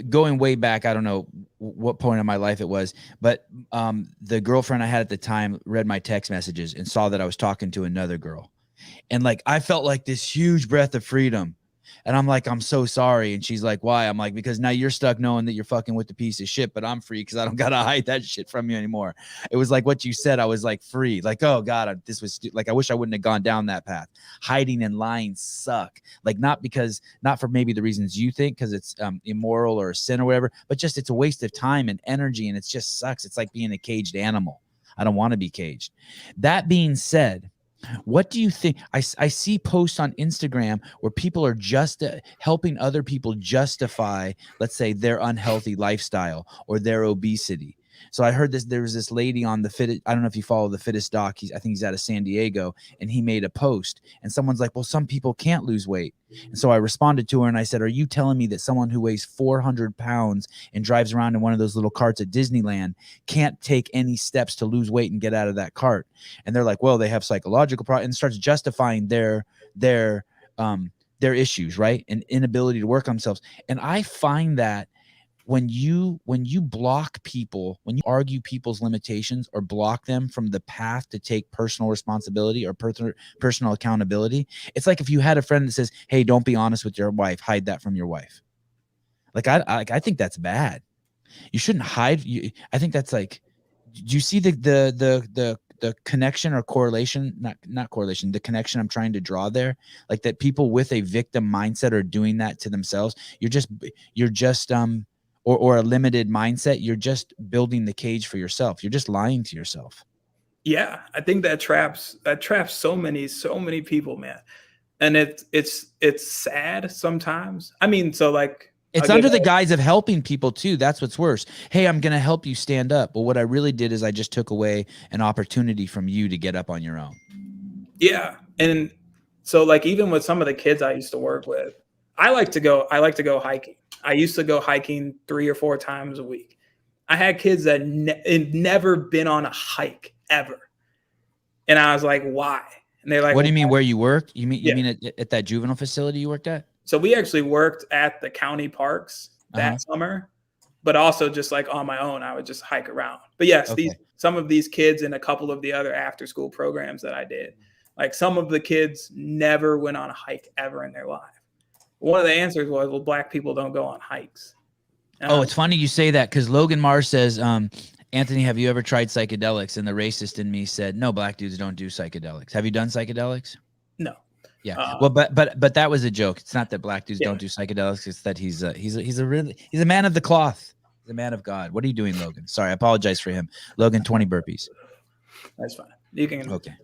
going way back, I don't know what point in my life it was, but the girlfriend I had at the time read my text messages and saw that I was talking to another girl. And like, I felt like this huge breath of freedom. And I'm like, I'm so sorry. And she's like, why? I'm like, because now you're stuck knowing that you're fucking with the piece of shit, but I'm free because I don't got to hide that shit from you anymore. It was like what you said. I was like free. Like, oh God, this was like, I wish I wouldn't have gone down that path. Hiding and lying suck. Like, not for maybe the reasons you think, because it's immoral or a sin or whatever, but just it's a waste of time and energy. And it just sucks. It's like being a caged animal. I don't want to be caged. That being said, what do you think? I see posts on Instagram where people are just helping other people justify, let's say, their unhealthy lifestyle or their obesity. So I heard there was this lady on the Fit. I don't know if you follow the Fittest doc. I think he's out of San Diego, and he made a post, and someone's like, well, some people can't lose weight. And so I responded to her and I said, are you telling me that someone who weighs 400 pounds and drives around in one of those little carts at Disneyland can't take any steps to lose weight and get out of that cart? And they're like, well, they have psychological problems, and starts justifying their issues, right? And inability to work on themselves. And I find that when you block people, when you argue people's limitations or block them from the path to take personal responsibility or personal accountability, it's like if you had a friend that says, hey, don't be honest with your wife, hide that from your wife. Like, I think that's bad. You shouldn't hide. I think that's like, do you see the connection or correlation? Not correlation, the connection I'm trying to draw there. Like, that people with a victim mindset are doing that to themselves. You're just or a limited mindset, you're just building the cage for yourself. You're just lying to yourself. Yeah, I think that traps so many people, man. And it's sad sometimes. I mean, so like, it's under the guise of helping people too. That's what's worse. Hey, I'm going to help you stand up. But what I really did is I just took away an opportunity from you to get up on your own. Yeah. And so like, even with some of the kids I used to work with, I like to go hiking. I used to go hiking 3 or 4 times a week. I had kids that had never been on a hike ever. And I was like, why? And they're like, what do you mean where you work? You mean, yeah. You mean at that juvenile facility you worked at? So we actually worked at the county parks that summer, but also just like on my own, I would just hike around. But yes, some of these kids and a couple of the other after school programs that I did, like, some of the kids never went on a hike ever in their life. One of the answers was, well, black people don't go on hikes. It's funny you say that, because Logan Mars says, Anthony, have you ever tried psychedelics? And the racist in me said, no, black dudes don't do psychedelics. Have you done psychedelics? No. Yeah. Well, but that was a joke. It's not that black dudes don't do psychedelics. It's that he's a man of the cloth. He's a man of God. What are you doing, Logan? Sorry, I apologize for him. Logan, 20 burpees. That's fine. You can. Okay.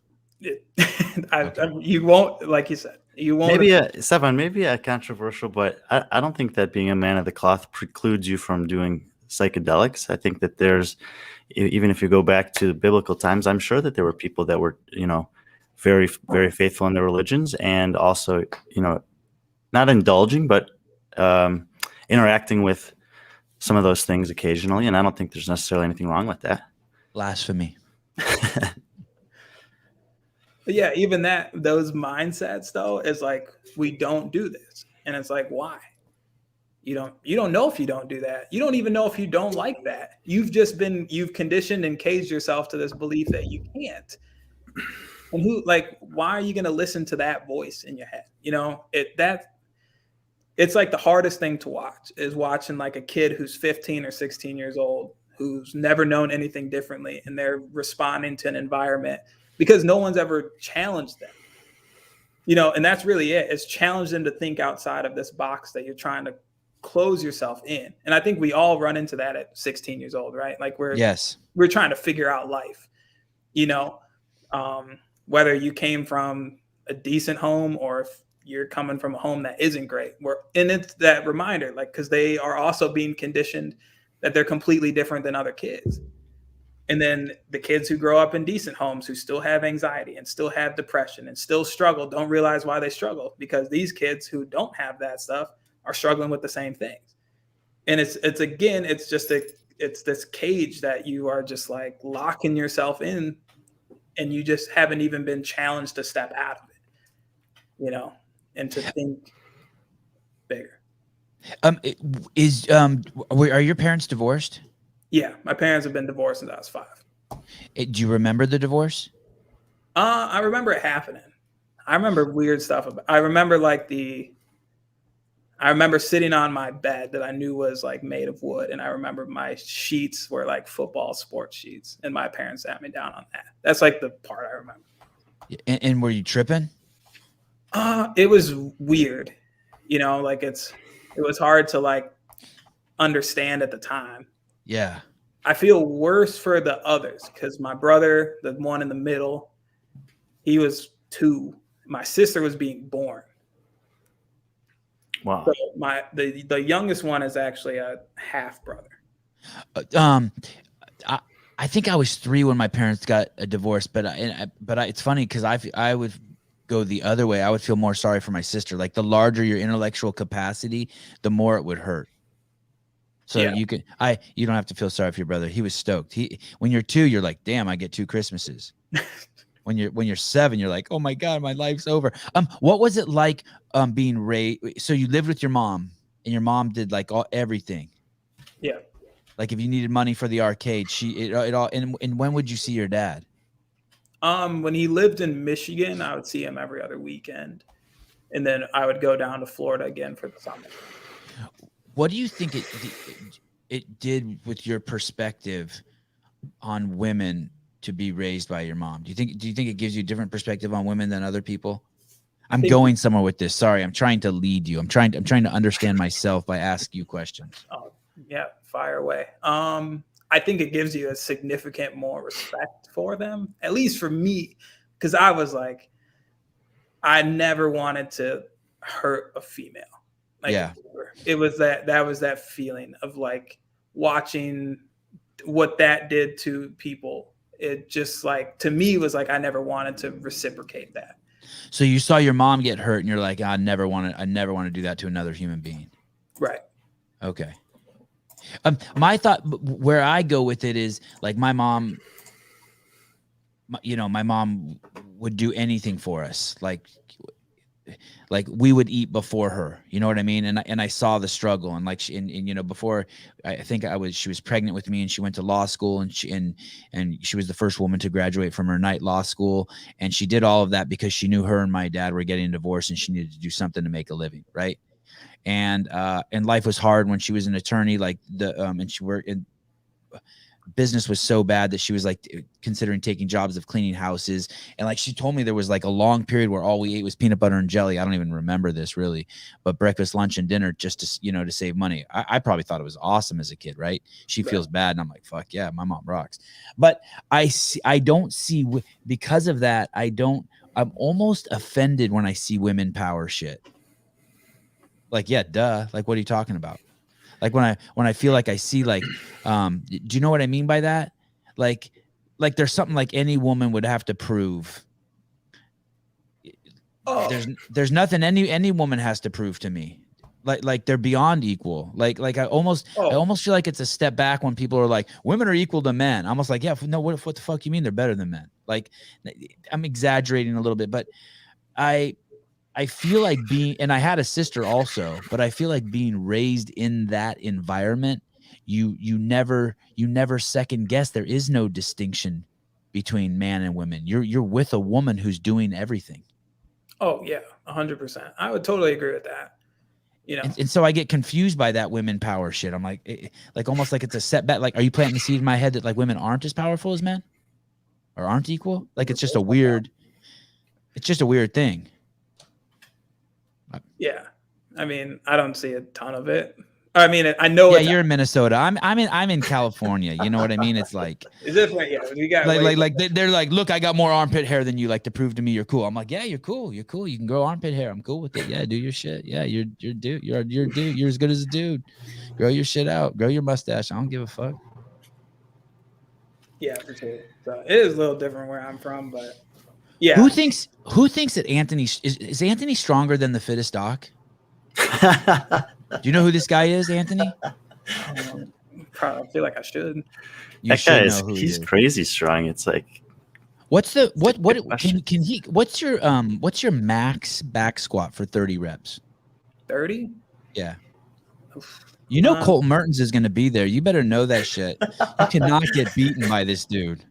You won't, like you said, you won't. Maybe a controversial, but I don't think that being a man of the cloth precludes you from doing psychedelics. I think that there's, even if you go back to biblical times, I'm sure that there were people that were, very, very faithful in their religions, and also, not indulging, but interacting with some of those things occasionally. And I don't think there's necessarily anything wrong with that. Blasphemy. But yeah, even those mindsets though, is like, we don't do this. And it's like, why? You don't know if you don't do that. You don't even know if you don't like that. You've conditioned and caged yourself to this belief that you can't. And why are you going to listen to that voice in your head? It's like the hardest thing to watch is watching like a kid who's 15 or 16 years old, who's never known anything differently. And they're responding to an environment because no one's ever challenged them. And that's really it. It's challenge them to think outside of this box that you're trying to close yourself in. And I think we all run into that at 16 years old, right? Like we're trying to figure out life, you know, whether you came from a decent home or if you're coming from a home that isn't great. And it's that reminder, like, because they are also being conditioned that they're completely different than other kids. And then the kids who grow up in decent homes who still have anxiety and still have depression and still struggle don't realize why they struggle, because these kids who don't have that stuff are struggling with the same things. And it's this cage that you are just like locking yourself in, and you just haven't even been challenged to step out of it, you know, and to think bigger. Are your parents divorced? Yeah, my parents have been divorced since I was 5. Do you remember the divorce? I remember it happening. I remember weird stuff I remember sitting on my bed that I knew was like made of wood, and I remember my sheets were like football sports sheets, and my parents sat me down on that. That's like the part I remember. And were you tripping? It was weird, you know, like it was hard to like understand at the time. Yeah. I feel worse for the others because my brother, the one in the middle, he was 2. My sister was being born. Wow. So the youngest one is actually a half brother. I think I was 3 when my parents got a divorce, but it's funny because I would go the other way. I would feel more sorry for my sister. Like the larger your intellectual capacity, the more it would hurt. So yeah. You don't have to feel sorry for your brother. He was stoked. When you're 2, you're like, damn, I get 2 Christmases. When you're 7, you're like, oh my God, my life's over. What was it like being raised? So you lived with your mom, and your mom did like everything. Yeah. Like if you needed money for the arcade, it all. And when would you see your dad? When he lived in Michigan, I would see him every other weekend, and then I would go down to Florida again for the summer. What do you think it did with your perspective on women to be raised by your mom? Do you think it gives you a different perspective on women than other people? I'm going somewhere with this. Sorry, I'm trying to lead you. I'm trying to understand myself by asking you questions. Oh, yeah, fire away. I think it gives you a significant more respect for them, at least for me, because I was like, I never wanted to hurt a female. Like, yeah. It was that feeling of like watching what that did to people. It just like, to me, was like, I never wanted to reciprocate that. So you saw your mom get hurt and you're like, I never want to do that to another human being. Right. Okay. My thought, where I go with it is like my mom would do anything for us. Like we would eat before her, you know what I mean? And I saw the struggle, and like, before I think she was pregnant with me, and she went to law school, and she was the first woman to graduate from her night law school. And she did all of that because she knew her and my dad were getting a divorce, and she needed to do something to make a living. Right. And life was hard when she was an attorney, and she worked in business was so bad that she was like considering taking jobs of cleaning houses. And like she told me there was like a long period where all we ate was peanut butter and jelly. I don't even remember this really, but breakfast, lunch, and dinner just to save money. I probably thought it was awesome as a kid, right? She feels bad, and I'm like, fuck yeah, my mom rocks. But I don't see, because of that, I'm almost offended when I see women power shit. Like, yeah, duh. Like, what are you talking about? Like when I feel like I see like, do you know what I mean by that? Like there's something like any woman would have to prove. Oh. There's nothing any woman has to prove to me. Like they're beyond equal. Like I almost feel like it's a step back when people are like, women are equal to men. I'm almost like, yeah, no, what the fuck you mean they're better than men? Like, I'm exaggerating a little bit, but I feel like and I had a sister also, but I feel like being raised in that environment, you never second guess. There is no distinction between man and women. You're with a woman who's doing everything. Oh yeah, 100%. I would totally agree with that. And so I get confused by that women power shit. I'm like, almost like it's a setback. Like, are you planting the seed in my head that like women aren't as powerful as men, or aren't equal? Like it's just a weird thing. Yeah. I mean, I don't see a ton of it, I mean, I know. Yeah, you're in Minnesota. I'm in California. You know what I mean? It's like, Is it? Yeah, we got they're like, look, I got more armpit hair than you, like to prove to me you're cool. I'm like, yeah, you're cool. You're cool. You can grow armpit hair. I'm cool with it. Yeah, do your shit. Yeah, you're dude. You're dude. You're as good as a dude. Grow your shit out. Grow your mustache. I don't give a fuck. Yeah, for sure. So it is a little different where I'm from, but yeah. Who thinks that Anthony is Anthony stronger than the fittest doc? Do you know who this guy is, Anthony? Probably feel like I should. That guy is, he's crazy strong. It's like, what's the what can he? What's your max back squat for 30 reps? 30? Yeah. You know Colton Mertens is going to be there. You better know that shit. You cannot get beaten by this dude.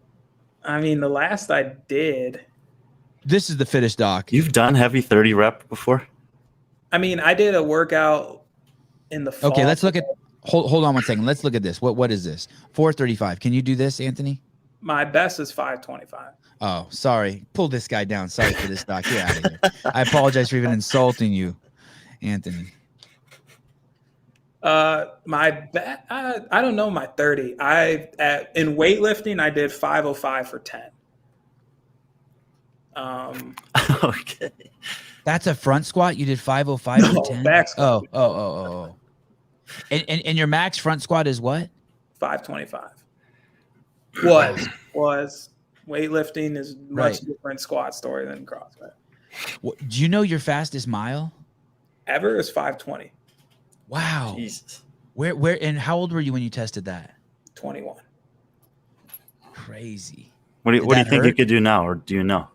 I mean, the last I did. This is the fittest doc. You've done heavy 30 rep before? I mean, I did a workout in the fall. Okay, let's look at. Hold on one second. Let's look at this. What is this? 435. Can you do this, Anthony? My best is 525. Oh, sorry. Pull this guy down. Sorry for this doc. Get out of here. I apologize for even insulting you, Anthony. My bet, I don't know my 30. In weightlifting, I did 505 for 10. Okay. That's a front squat. You did 505 for 10. Back squat. Oh. And your max front squat is what? 525. Was weightlifting is much different squat story than CrossFit. Do you know your fastest mile? Ever is 520. Wow. Jesus. Where and how old were you when you tested that? 21. Crazy. What do you think you could do now, or do you know?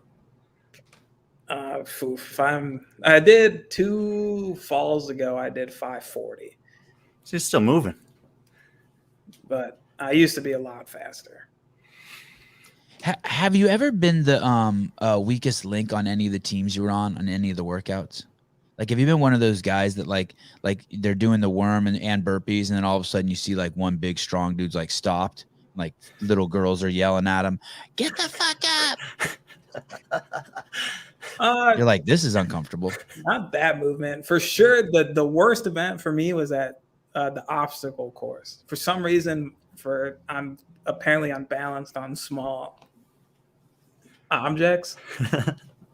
I did 2 falls ago. I did 540. So you're still moving. But I used to be a lot faster. Have you ever been the weakest link on any of the teams you were on any of the workouts? Like, have you been one of those guys that like they're doing the worm and burpees, and then all of a sudden you see like one big strong dude's like stopped, like little girls are yelling at him, "Get the fuck up!" You're like, this is uncomfortable. Not that movement for sure. The worst event for me was at the obstacle course. For some reason, I'm apparently unbalanced on small objects.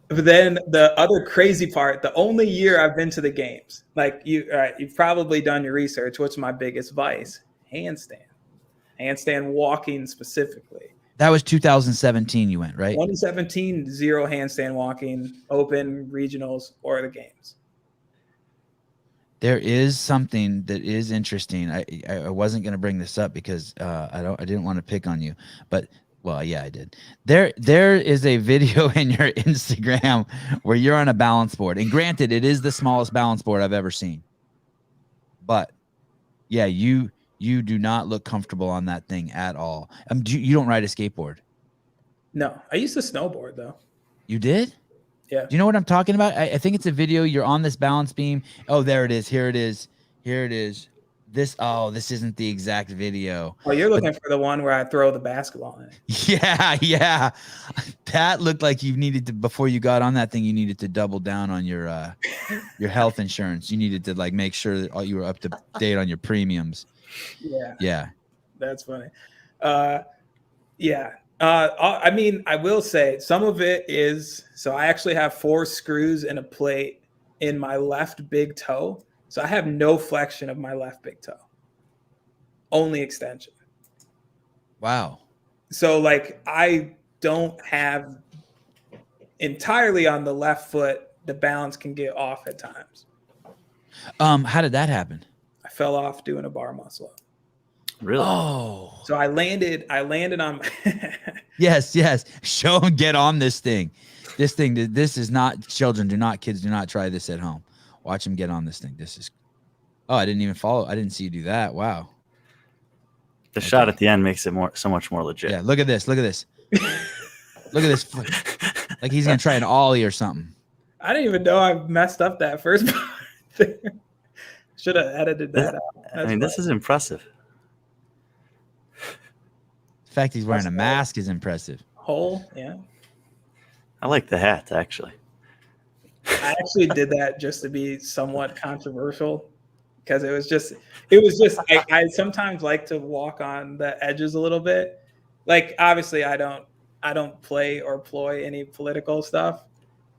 But then the other crazy part, the only year I've been to the games, like you've probably done your research. What's my biggest vice? Handstand walking specifically. That was 2017 you went, right? 2017, 0 handstand walking, open, regionals, or the games. There is something that is interesting. I wasn't going to bring this up because I didn't want to pick on you, but well, yeah, I did. There is a video in your Instagram where you're on a balance board, and granted, it is the smallest balance board I've ever seen. But yeah, you do not look comfortable on that thing at all. You don't ride a skateboard? No, I used to snowboard though. You did? Yeah. Do you know what I'm talking about? I think it's a video. You're on this balance beam. Oh, there it is. Here it is. Here it is. This isn't the exact video. Oh, you're looking for the one where I throw the basketball in. Yeah. That looked like you needed to, before you got on that thing, you needed to double down on your health insurance. You needed to like make sure that you were up to date on your premiums. Yeah. That's funny. Yeah. I mean, I will say some of it is, so I actually have 4 screws and a plate in my left big toe. So I have no flexion of my left big toe, only extension. Wow. So like I don't have entirely on the left foot, the balance can get off at times. How did that happen? I fell off doing a bar muscle up. Really? Oh. So I landed on Yes. Show them, get on this thing. This is not, kids do not try this at home. Watch him get on this thing. I didn't even follow. I didn't see you do that. Wow. The shot at the end makes it so much more legit. Yeah. Look at this. Look at this. Like he's going to try an ollie or something. I didn't even know I messed up that first part. Should have edited that out. This is impressive. The fact he's wearing a mask is impressive. Hole. Yeah. I like the hat, actually. I actually did that just to be somewhat controversial because it was just I sometimes like to walk on the edges a little bit. Like obviously I don't play or ploy any political stuff,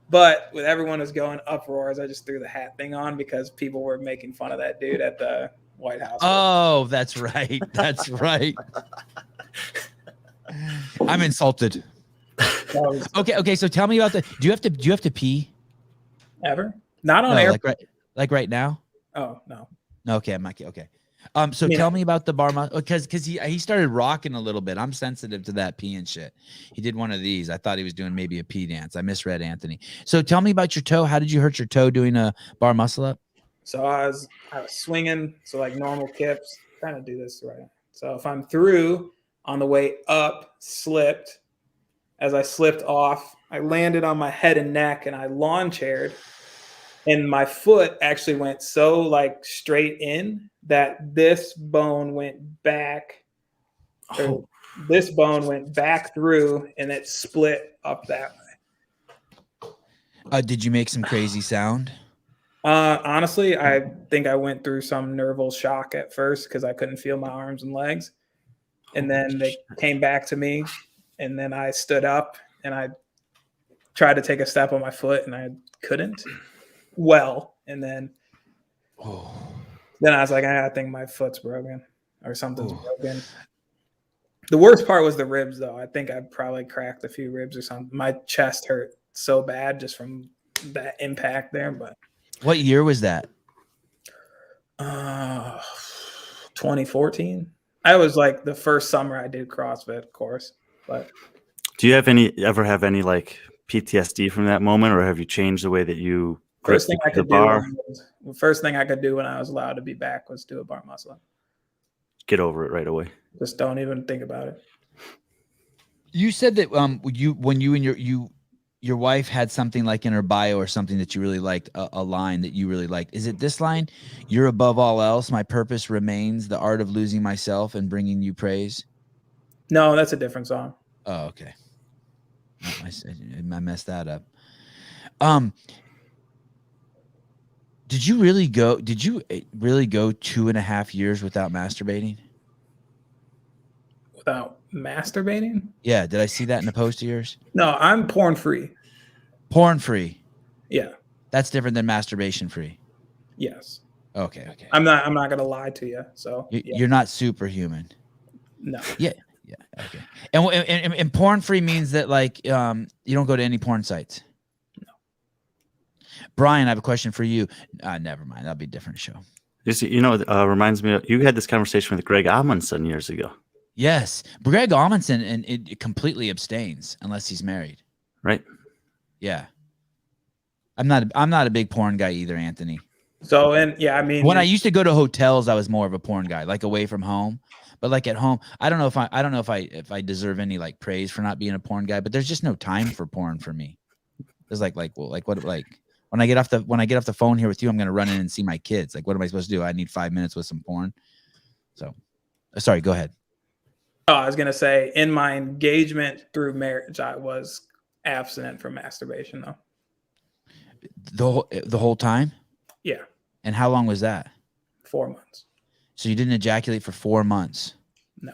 but with everyone was going uproars, I just threw the hat thing on because people were making fun of that dude at the White House. Oh, that's right. That's right. I'm insulted. Okay. So tell me about do you have to pee? Ever? Not on air. Like right now? Oh, no. Okay, I'm not okay. So tell me about the bar because he started rocking a little bit. I'm sensitive to that pee and shit. He did one of these. I thought he was doing maybe a pee dance. I misread Anthony. So tell me about your toe. How did you hurt your toe doing a bar muscle up? So I was swinging, so like normal kips. I'm trying to do this right. So if I'm through, on the way up, slipped. As I slipped off, I landed on my head and neck, and I lawn chaired. And my foot actually went so like straight in that this bone went back. This bone went back through, and it split up that way. Did you make some crazy sound? Honestly, I think I went through some nerval shock at first because I couldn't feel my arms and legs. And then they came back to me, and then I stood up and I tried to take a step on my foot and I couldn't. And then I was like, I think my foot's broken or something's broken. The worst part was the ribs, though. I think I probably cracked a few ribs or something. My chest hurt so bad just from that impact there. But what year was that? 2014. I was like the first summer I did CrossFit, of course. But do you ever have any like PTSD from that moment, or have you changed the way that you first thing I could do when I was allowed to be back was do a bar muscle up. Get over it right away. Just don't even think about it. You said that when you and your wife had something like in her bio or something that you really liked, a line that you really liked. Is it this line? You're above all else. My purpose remains the art of losing myself and bringing you praise. No, that's a different song. Oh, okay. I messed that up. Did you really go 2.5 years without masturbating? Without masturbating? Yeah. Did I see that in a post of yours? No, I'm porn free. Porn free. Yeah. That's different than masturbation free. Yes. Okay. I'm not gonna lie to you. So you're not superhuman. No. Yeah. Okay. And porn free means that like you don't go to any porn sites. No. Brian, I have a question for you. Never mind. That'll be a different show. Reminds me of, you had this conversation with Greg Amundsen years ago. Yes, Greg Amundsen, and it completely abstains unless he's married. Right. Yeah. I'm not a big porn guy either, Anthony. So I mean, when I used to go to hotels, I was more of a porn guy, like away from home. But like at home, I don't know if I deserve any like praise for not being a porn guy. But there's just no time for porn for me. There's when I get off the phone here with you, I'm gonna run in and see my kids. Like, what am I supposed to do? I need 5 minutes with some porn. So, sorry, go ahead. Oh, I was gonna say, in my engagement through marriage, I was abstinent from masturbation, though. The whole time? Yeah. And how long was that? 4 months. So you didn't ejaculate for 4 months? No.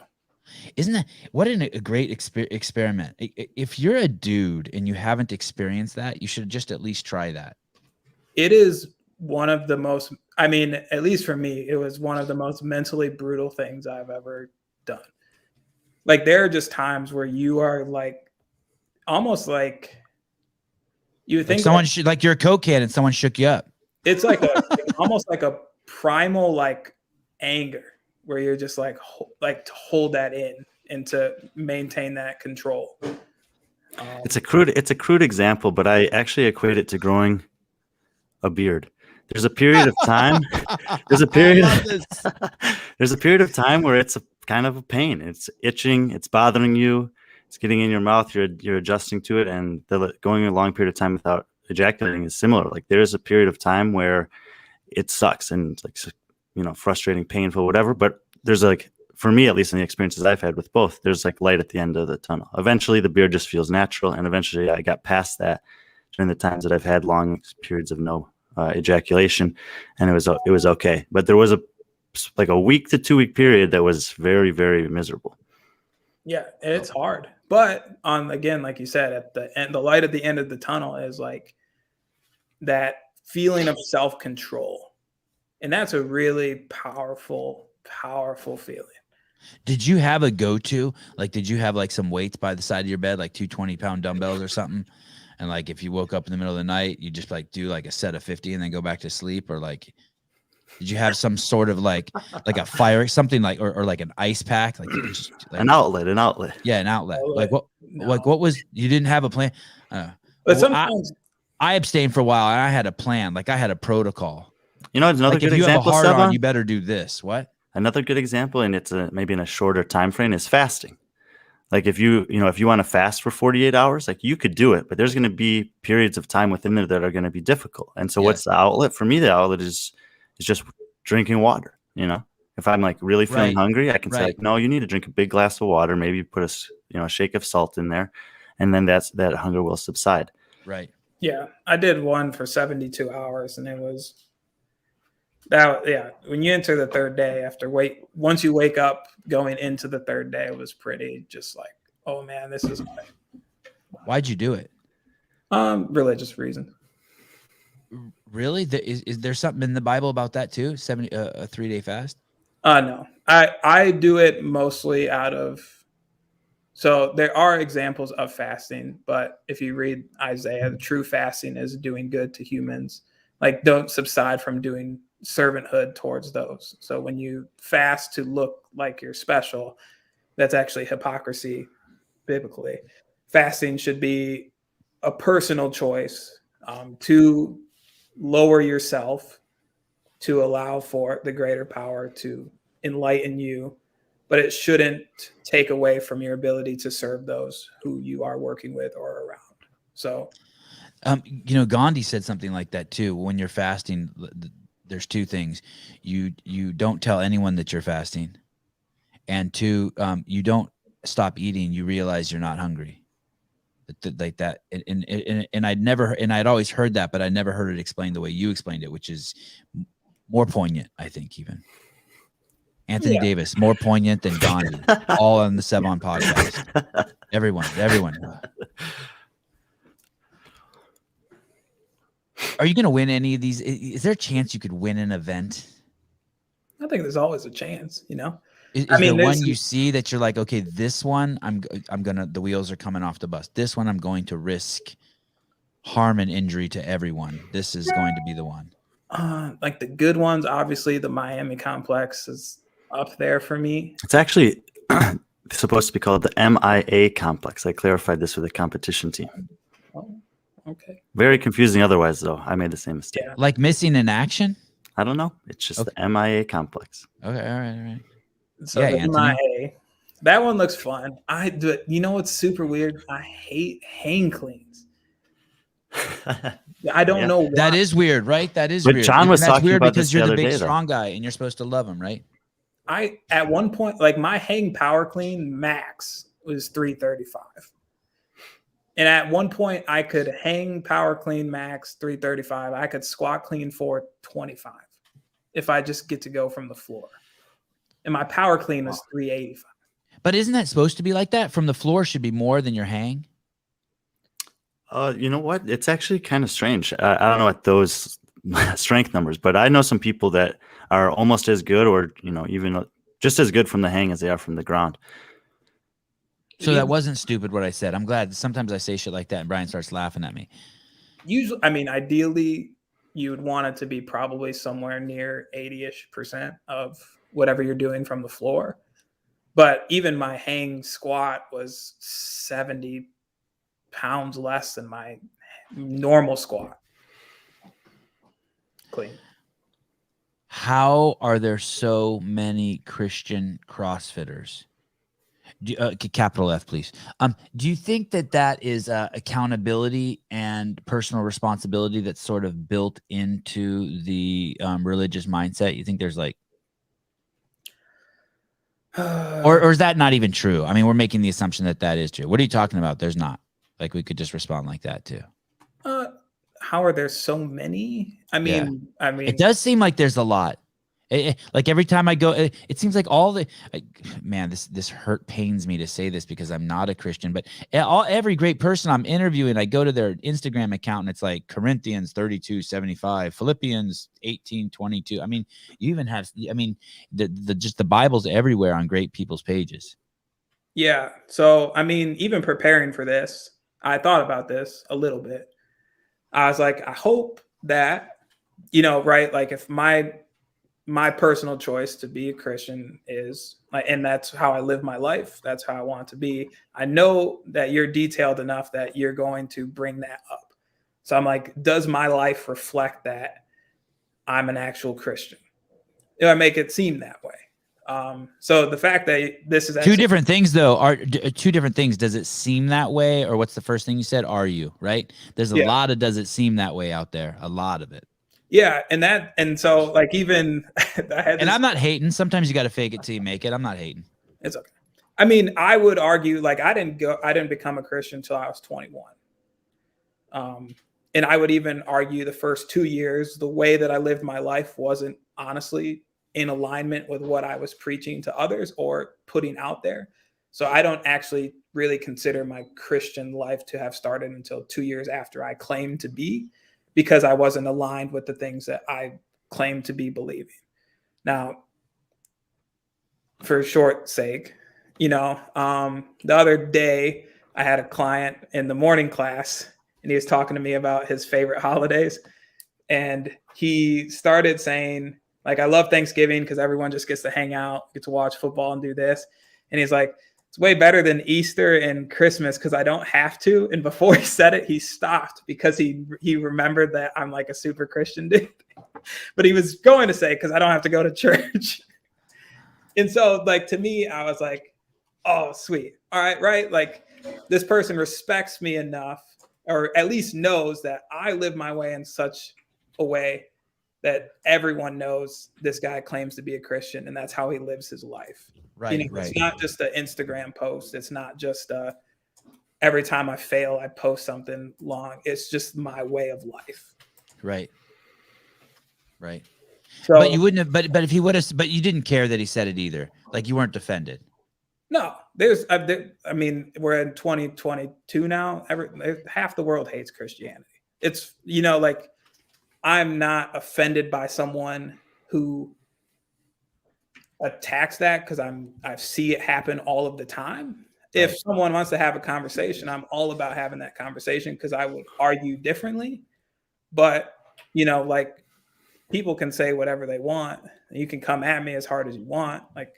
Isn't that a great experiment? If you're a dude and you haven't experienced that, you should just at least try that. It is one of the most, I mean, at least for me, it was one of the most mentally brutal things I've ever done. Like, there are just times where you are like, almost like you would think someone should, like you're a cokehead and someone shook you up. It's like almost like a primal like anger where you're just like to hold that in and to maintain that control. It's a crude example, but I actually equate it to growing a beard. There's a period of time. There's a period of time where it's a kind of a pain. It's itching. It's bothering you. It's getting in your mouth. You're adjusting to it, and going a long period of time without ejaculating is similar. Like, there's a period of time where it sucks and it's like, frustrating, painful, whatever. But there's like, for me, at least in the experiences I've had with both, there's like light at the end of the tunnel. Eventually the beard just feels natural. And eventually I got past that during the times that I've had long periods of no ejaculation, and it was okay. But there was a 1 to 2 week period that was very, very miserable. Yeah, it's hard. But again, like you said, at the end, the light at the end of the tunnel is like that feeling of self-control. And that's a really powerful, powerful feeling. Did you have a go-to? Like, did you have like some weights by the side of your bed, like 2 20-pound dumbbells or something? And like, if you woke up in the middle of the night, you just like do like a set of 50 and then go back to sleep? Or like, did you have some sort of like a fire, something like, or like an ice pack? Like, an outlet. Yeah, an outlet. Outlet. What was, you didn't have a plan? But sometimes I abstained for a while and I had a plan. Like I had a protocol. You know, another Like good if you example, have a hard on, Sevan? you better do this. What? Another good example, and it's maybe in a shorter time frame, is fasting. Like if you want to fast for 48 hours, like you could do it, but there's going to be periods of time within there that are going to be difficult. And so what's the outlet? For me, the outlet is just drinking water. You know, if I'm like really feeling hungry, I can say like, no, you need to drink a big glass of water, maybe put a shake of salt in there, and then that hunger will subside. Right. Yeah, I did one for 72 hours, and it was that. Yeah, when you enter the third day, once you wake up going into the third day, it was pretty just like, oh man, this is. Why'd you do it? Religious reason. Really? Is there something in the Bible about that too? A 3-day fast? No, I do it mostly out of. So there are examples of fasting, but if you read Isaiah, the true fasting is doing good to humans. Like, don't subside from doing servanthood towards those. So when you fast to look like you're special, that's actually hypocrisy biblically. Fasting should be a personal choice to lower yourself, to allow for the greater power to enlighten you, but it shouldn't take away from your ability to serve those who you are working with or around. So, Gandhi said something like that too. When you're fasting, there's 2 things. You don't tell anyone that you're fasting, and 2, you don't stop eating. You realize you're not hungry, like that. And I'd always heard that, but I never heard it explained the way you explained it, which is more poignant, I think, even. Anthony Davis, more poignant than Gandhi, all on the Sevan podcast. Everyone. Are you going to win any of these? Is there a chance you could win an event? I think there's always a chance, you know. Is there one you see that you're like, okay, this one I'm gonna, the wheels are coming off the bus. This one I'm going to risk harm and injury to everyone. This is going to be the one. Like the good ones, obviously the Miami complex is up there for me. It's actually supposed to be called the MIA complex. I clarified this with the competition team. Oh, okay. Very confusing otherwise, though. I made the same mistake. Yeah. Like missing in action? I don't know. It's just the MIA complex. Okay, all right. So the MIA, that one looks fun. I do it. You know what's super weird? I hate hang cleans. I don't know why. That is weird, right? That is but weird. John was that's talking weird about because this you're the the other big day, strong guy and you're supposed to love him, right? At one point, like my hang power clean max was 335. And at one point I could hang power clean max 335. I could squat clean 425 if I just get to go from the floor. And my power clean was 385. But isn't that supposed to be like that? From the floor should be more than your hang? You know what? It's actually kind of strange. I don't know what those strength numbers, but I know some people that are almost as good or, even just as good from the hang as they are from the ground. So that wasn't stupid what I said. I'm glad. Sometimes I say shit like that and Brian starts laughing at me. Usually, I mean, ideally, you would want it to be probably somewhere near 80-ish% of whatever you're doing from the floor. But even my hang squat was 70 pounds less than my normal squat. Clean. How are there so many Christian CrossFitters? Capital F, please. Do you think that is accountability and personal responsibility that's sort of built into the religious mindset? You think there's like, or is that not even true? I mean, we're making the assumption that is true. What are you talking about? There's not. Like, we could just respond like that too. how are there so many? It does seem like there's a lot. Like every time I go, it seems like man, this pains me to say this because I'm not a Christian, but every great person I'm interviewing, I go to their Instagram account and it's like Corinthians 32:75, Philippians 18:22. I mean, you even have, the Bible's everywhere on great people's pages. Yeah. So, even preparing for this, I thought about this a little bit. I was like, I hope that, right, like if my personal choice to be a Christian is like, and that's how I live my life. That's how I want to be. I know that you're detailed enough that you're going to bring that up. So I'm like, does my life reflect that I'm an actual Christian? I make it seem that way. So the fact that this is two different things, though, are two different things. Does it seem that way? Or what's the first thing you said? Are you right? There's a lot of does it seem that way out there? A lot of it. Yeah. And so like even and I'm not hating. Sometimes you got to fake it till you make it. I'm not hating. It's okay. I would argue like I didn't become a Christian until I was 21. And I would even argue the first 2 years, the way that I lived my life wasn't honestly in alignment with what I was preaching to others or putting out there. So I don't actually really consider my Christian life to have started until 2 years after I claimed to be, because I wasn't aligned with the things that I claimed to be believing. Now, for short sake, the other day I had a client in the morning class and he was talking to me about his favorite holidays. And he started saying, like, I love Thanksgiving because everyone just gets to hang out, get to watch football and do this. And he's like, it's way better than Easter and Christmas because I don't have to. And before he said it, he stopped because he remembered that I'm like a super Christian dude. But he was going to say, because I don't have to go to church. And so, like, to me, I was like, oh, sweet. All right, right? Like, this person respects me enough, or at least knows that I live my way in such a way that everyone knows this guy claims to be a Christian, and that's how he lives his life. Right, right. It's not just an Instagram post. It's not just every time I fail, I post something long. It's just my way of life. Right. Right. So, but you wouldn't have, but if he would have, but you didn't care that he said it either. Like you weren't offended. No, we're in 2022 now. Half the world hates Christianity. It's, like, I'm not offended by someone who attacks that because I see it happen all of the time. Right. If someone wants to have a conversation, I'm all about having that conversation because I would argue differently. But, like, people can say whatever they want. And you can come at me as hard as you want. Like,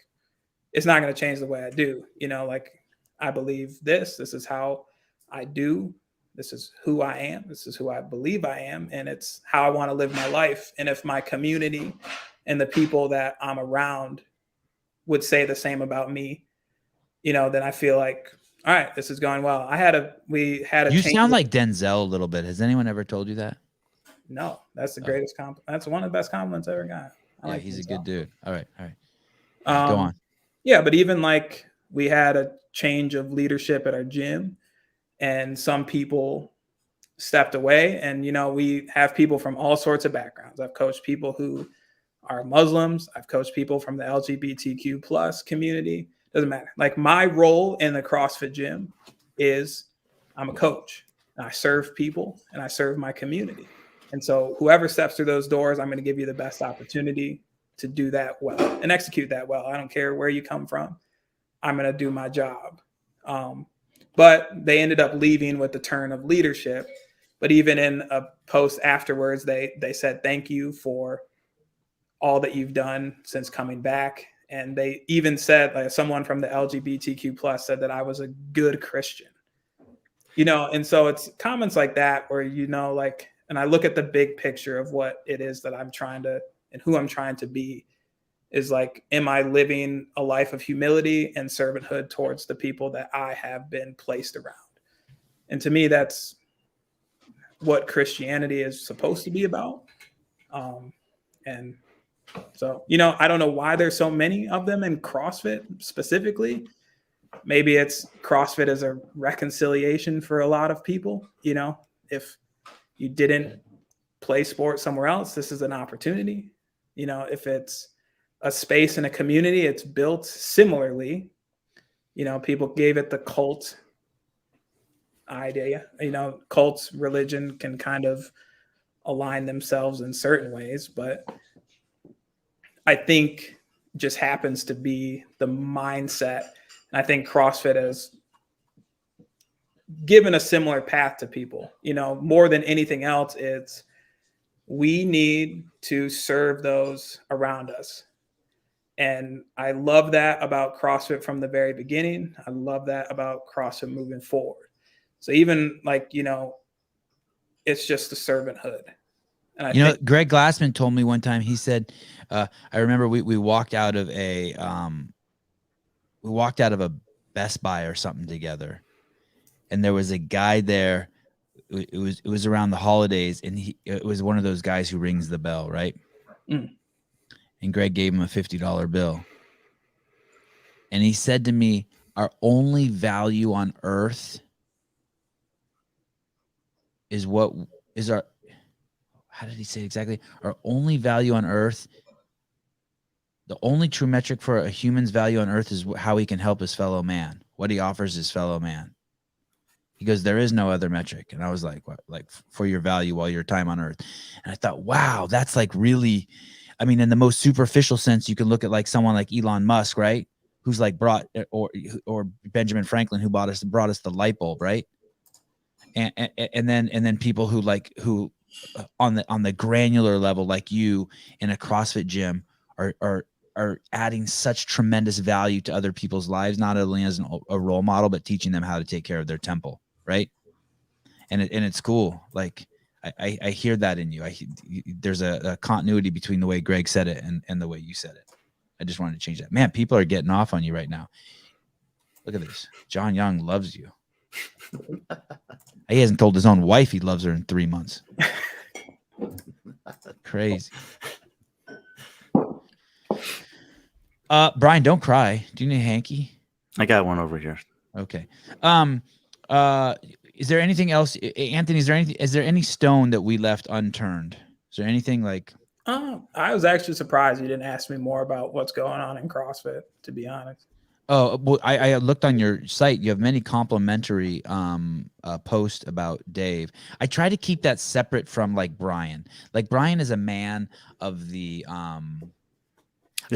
it's not going to change the way I do. Like, I believe this is how I do. This is who I am. This is who I believe I am. And it's how I want to live my life. And if my community and the people that I'm around would say the same about me, then I feel like, all right, this is going well. We had a You sound like Denzel a little bit. Has anyone ever told you that? No, that's the greatest compliment. That's one of the best compliments I ever got. Yeah, he's Denzel. A good dude. All right. Go on. Yeah, but even like we had a change of leadership at our gym and some people stepped away, and we have people from all sorts of backgrounds. I've coached people who are Muslims. I've coached people from the LGBTQ plus community. Doesn't matter. Like, my role in the CrossFit gym is I'm a coach. And I serve people and I serve my community. And so whoever steps through those doors, I'm going to give you the best opportunity to do that well and execute that well. I don't care where you come from. I'm going to do my job. But they ended up leaving with the turn of leadership. But even in a post afterwards, they said, thank you for all that you've done since coming back. And they even said, like, someone from the LGBTQ plus said that I was a good Christian, and so it's comments like that where, like, and I look at the big picture of what it is that I'm trying to, and who I'm trying to be, is like, am I living a life of humility and servanthood towards the people that I have been placed around? And to me, that's what Christianity is supposed to be about. And so, I don't know why there's so many of them in CrossFit specifically. Maybe it's CrossFit as a reconciliation for a lot of people. If you didn't play sport somewhere else, this is an opportunity. You know, if it's a space in a community, it's built similarly. You know, people gave it the cult idea. You know, cults, religion can kind of align themselves in certain ways, but I think just happens to be the mindset. And I think CrossFit has given a similar path to people. You know, more than anything else, it's we need to serve those around us. And I love that about CrossFit from the very beginning. I love that about CrossFit moving forward. So even like, you know, it's just the servanthood. And I think, Greg Glassman told me one time, he said, I remember we walked out of a Best Buy or something together. And there was a guy there. It was around the holidays, and it was one of those guys who rings the bell, right? Mm. And Greg gave him a $50 bill. And he said to me, our only value on earth is how did he say it exactly? Our only value on earth, the only true metric for a human's value on earth is how he can help his fellow man, what he offers his fellow man. He goes, there is no other metric. And I was like, what? Like for your value while your time on earth. And I thought, wow, that's like really, I mean, in the most superficial sense, you can look at like someone like Elon Musk, right? Who's like or Benjamin Franklin, who brought us the light bulb, right? And then people who on the granular level, like you in a CrossFit gym are adding such tremendous value to other people's lives, not only as a role model, but teaching them how to take care of their temple. Right. And it's cool. Like I hear that in you. There's a continuity between the way Greg said it and the way you said it. I just wanted to change that. Man, people are getting off on you right now. Look at this. John Young loves you. He hasn't told his own wife he loves her in 3 months. Crazy. Brian, don't cry. Do you need a hanky? I got one over here. Okay. Is there anything else, Anthony? Is there any stone that we left unturned? Is there anything like? I was actually surprised you didn't ask me more about what's going on in CrossFit, to be honest. Oh, well, I looked on your site. You have many complimentary posts about Dave. I try to keep that separate from like Brian. Like Brian is a man of the I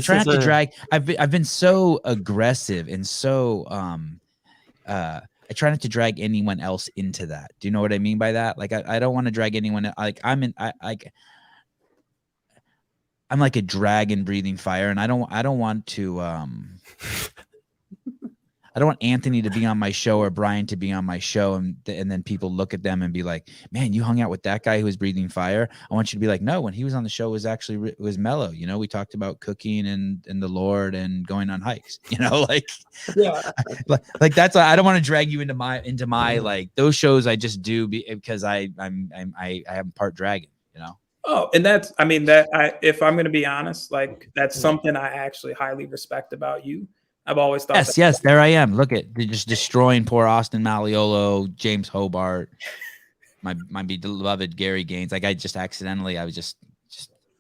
try not to drag. I've been so aggressive and so I try not to drag anyone else into that. Do you know what I mean by that? Like I don't want to drag anyone. Like I'm like a dragon breathing fire, and I don't want to I don't want Anthony to be on my show or Brian to be on my show, and then people look at them and be like, "Man, you hung out with that guy who was breathing fire." I want you to be like, "No, when he was on the show, it was mellow. You know, we talked about cooking and the Lord and going on hikes. You know, like, Yeah, like that's. I don't want to drag you into my like those shows. I just do because I am part dragon. You know." Oh, and if I'm going to be honest, like that's something I actually highly respect about you. I've always thought. Yes, there I am. Look at just destroying poor Austin Malleolo, James Hobart, my beloved Gary Gaines. Like I was just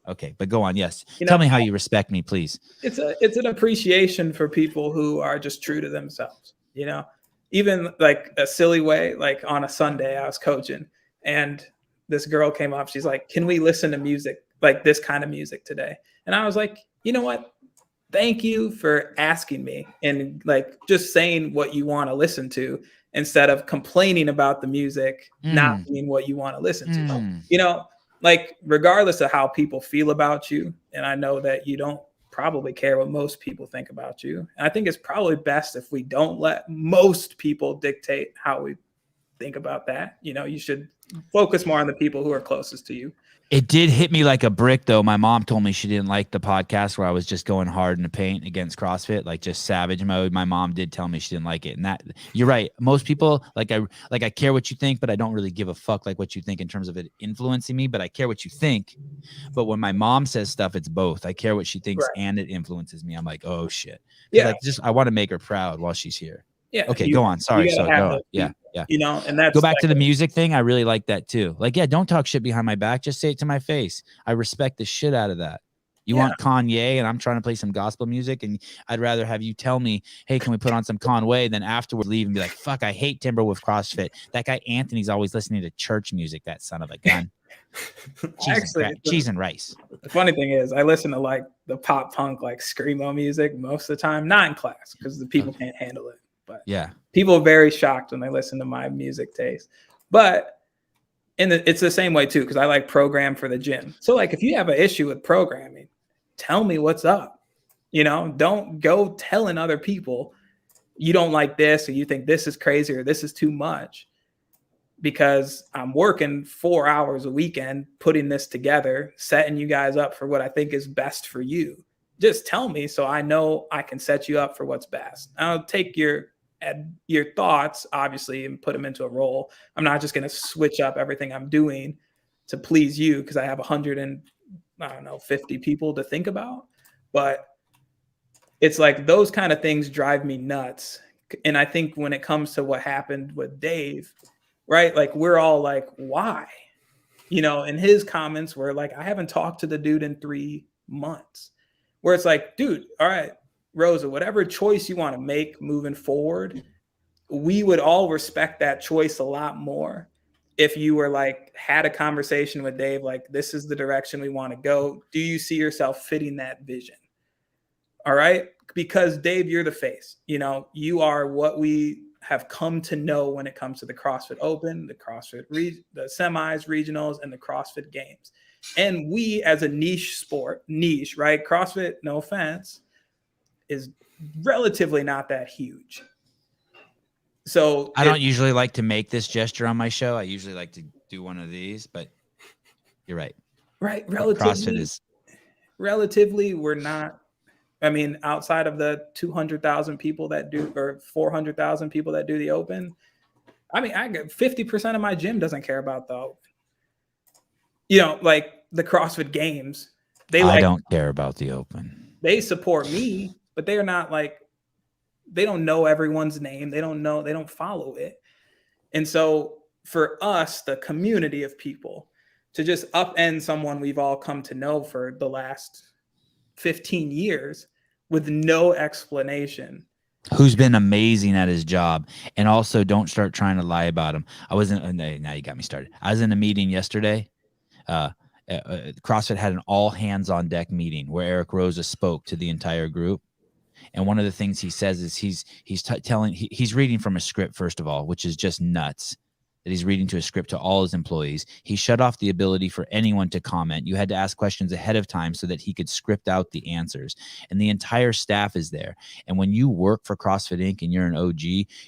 okay. But go on. Yes, tell me how you respect me, please. It's an appreciation for people who are just true to themselves. You know, even like a silly way. Like on a Sunday, I was coaching, and this girl came up. She's like, "Can we listen to music like this kind of music today?" And I was like, "You know what? Thank you for asking me and like just saying what you want to listen to instead of complaining about the music not being what you want to listen to. You know, like regardless of how people feel about you, and I know that you don't probably care what most people think about you. And I think it's probably best if we don't let most people dictate how we think about that. You know, you should focus more on the people who are closest to you. It did hit me like a brick, though. My mom told me she didn't like the podcast where I was just going hard in the paint against CrossFit, like just savage mode. My mom did tell me she didn't like it, and that you're right. Most people I care what you think, but I don't really give a fuck like what you think in terms of it influencing me. But I care what you think. But when my mom says stuff, it's both. I care what she thinks and it influences me. I'm like, oh shit. Yeah. Like I want to make her proud while she's here. Yeah. Okay, go on. Sorry. You gotta So have go on. those Yeah. people, Yeah. you know, and that's Go back like, to the music thing. I really like that too. Like, yeah, don't talk shit behind my back. Just say it to my face. I respect the shit out of that. You Yeah. want Kanye and I'm trying to play some gospel music, and I'd rather have you tell me, hey, can we put on some Conway, than afterwards leave and be like, fuck, I hate Timberwolf CrossFit. That guy Anthony's always listening to church music, that son of a gun. Cheese and rice. The funny thing is, I listen to like the pop punk, like screamo music most of the time, not in class because the people can't handle it. But yeah, people are very shocked when they listen to my music taste. But it's the same way too, because I like program for the gym. So like, if you have an issue with programming, tell me what's up. You know, don't go telling other people you don't like this, or you think this is crazy, or this is too much, because I'm working 4 hours a weekend putting this together, setting you guys up for what I think is best for you. Just tell me so I know I can set you up for what's best. I'll take your thoughts, obviously, and put them into a role. I'm not just going to switch up everything I'm doing to please you because I have 150 people to think about. But it's like those kind of things drive me nuts. And I think when it comes to what happened with Dave, right? Like, we're all like, why? You know, and his comments were like, I haven't talked to the dude in 3 months. Where it's like, dude, all right, Rosa, whatever choice you want to make moving forward, we would all respect that choice a lot more if you were like, had a conversation with Dave, like, this is the direction we want to go. Do you see yourself fitting that vision? All right. Because Dave, you're the face, you know, you are what we have come to know when it comes to the CrossFit Open, the CrossFit, the semis, regionals, and the CrossFit Games. And we, as a niche sport, right? CrossFit, no offense, is relatively not that huge. So I don't usually like to make this gesture on my show. I usually like to do one of these, but you're right. Right. CrossFit is relatively, we're not. I mean, outside of the 200,000 people that do, or 400,000 people that do the Open, I mean, I get 50% of my gym doesn't care about the Open. You know, like the CrossFit Games, I don't care about the Open. They support me, but they're not like, they don't know everyone's name. They don't follow it. And so for us, the community of people, to just upend someone we've all come to know for the last 15 years with no explanation. Who's been amazing at his job. And also, don't start trying to lie about him. Now you got me started. I was in a meeting yesterday. CrossFit had an all hands on deck meeting where Eric Rosa spoke to the entire group. And one of the things he says is he's reading from a script, first of all, which is just nuts. That he's reading to a script to all his employees. He shut off the ability for anyone to comment. You had to ask questions ahead of time so that he could script out the answers. And the entire staff is there. And when you work for CrossFit Inc. and you're an OG,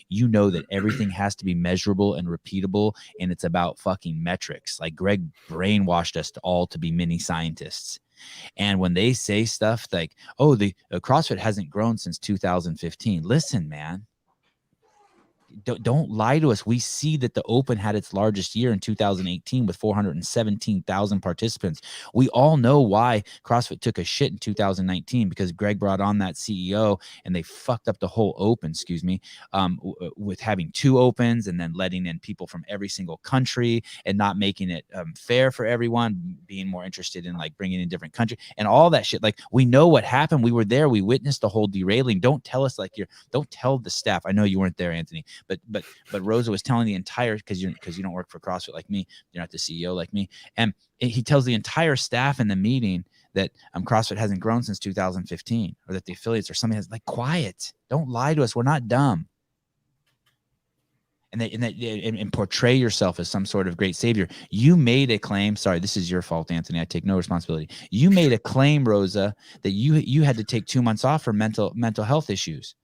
you know that everything has to be measurable and repeatable. And it's about fucking metrics. Like, Greg brainwashed us all to be mini scientists. And when they say stuff like, oh, the CrossFit hasn't grown since 2015. Listen, man. Don't lie to us. We see that the Open had its largest year in 2018 with 417,000 participants. We all know why CrossFit took a shit in 2019, because Greg brought on that CEO and they fucked up the whole Open, with having 2 Opens and then letting in people from every single country and not making it fair for everyone, being more interested in like bringing in different countries and all that shit. Like, we know what happened. We were there. We witnessed the whole derailing. Don't tell us don't tell the staff. I know you weren't there, Anthony. But Rosa was telling the entire, because you don't work for CrossFit like me, you're not the CEO like me, and he tells the entire staff in the meeting that CrossFit hasn't grown since 2015, or that the affiliates or something has, like, quiet. Don't lie to us. We're not dumb. And portray yourself as some sort of great savior. You made a claim. Sorry, this is your fault, Anthony. I take no responsibility. You made a claim, Rosa, that you had to take 2 months off for mental health issues.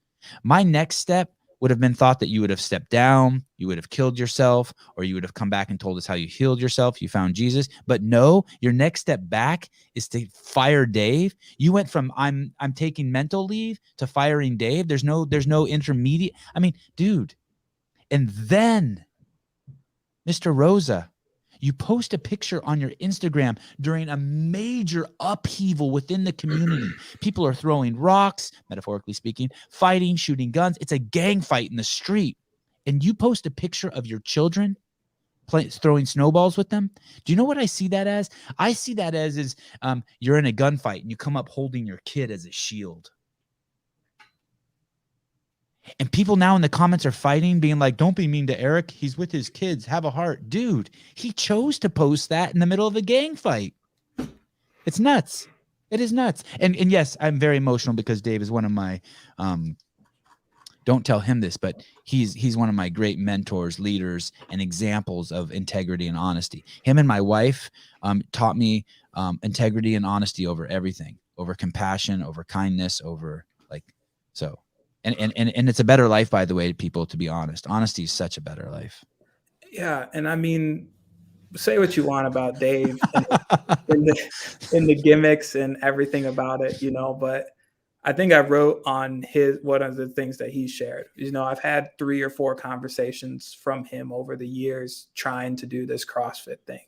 My next step would have been thought that you would have stepped down, you would have killed yourself, or you would have come back and told us how you healed yourself, you found Jesus. But no, your next step back is to fire Dave. You went from I'm taking mental leave to firing Dave. There's no intermediate. I mean, dude. And then, Mr. Rosa, You post a picture on your Instagram during a major upheaval within the community. People are throwing rocks, metaphorically speaking, fighting, shooting guns. It's a gang fight in the street. And you post a picture of your children throwing snowballs with them. Do you know what I see that as? I see that as you're in a gunfight and you come up holding your kid as a shield. And people now in the comments are fighting, being like, don't be mean to Eric. He's with his kids. Have a heart. Dude, he chose to post that in the middle of a gang fight. It's nuts. It is nuts. And yes, I'm very emotional because Dave is one of my, don't tell him this, but he's one of my great mentors, leaders, and examples of integrity and honesty. Him and my wife taught me integrity and honesty over everything, over compassion, over kindness, over so. And it's a better life, by the way, people, to be honest. Honesty is such a better life. Yeah. And I mean, say what you want about Dave and the gimmicks and everything about it, but I think I wrote on one of the things that he shared. I've had 3 or 4 conversations from him over the years trying to do this CrossFit thing,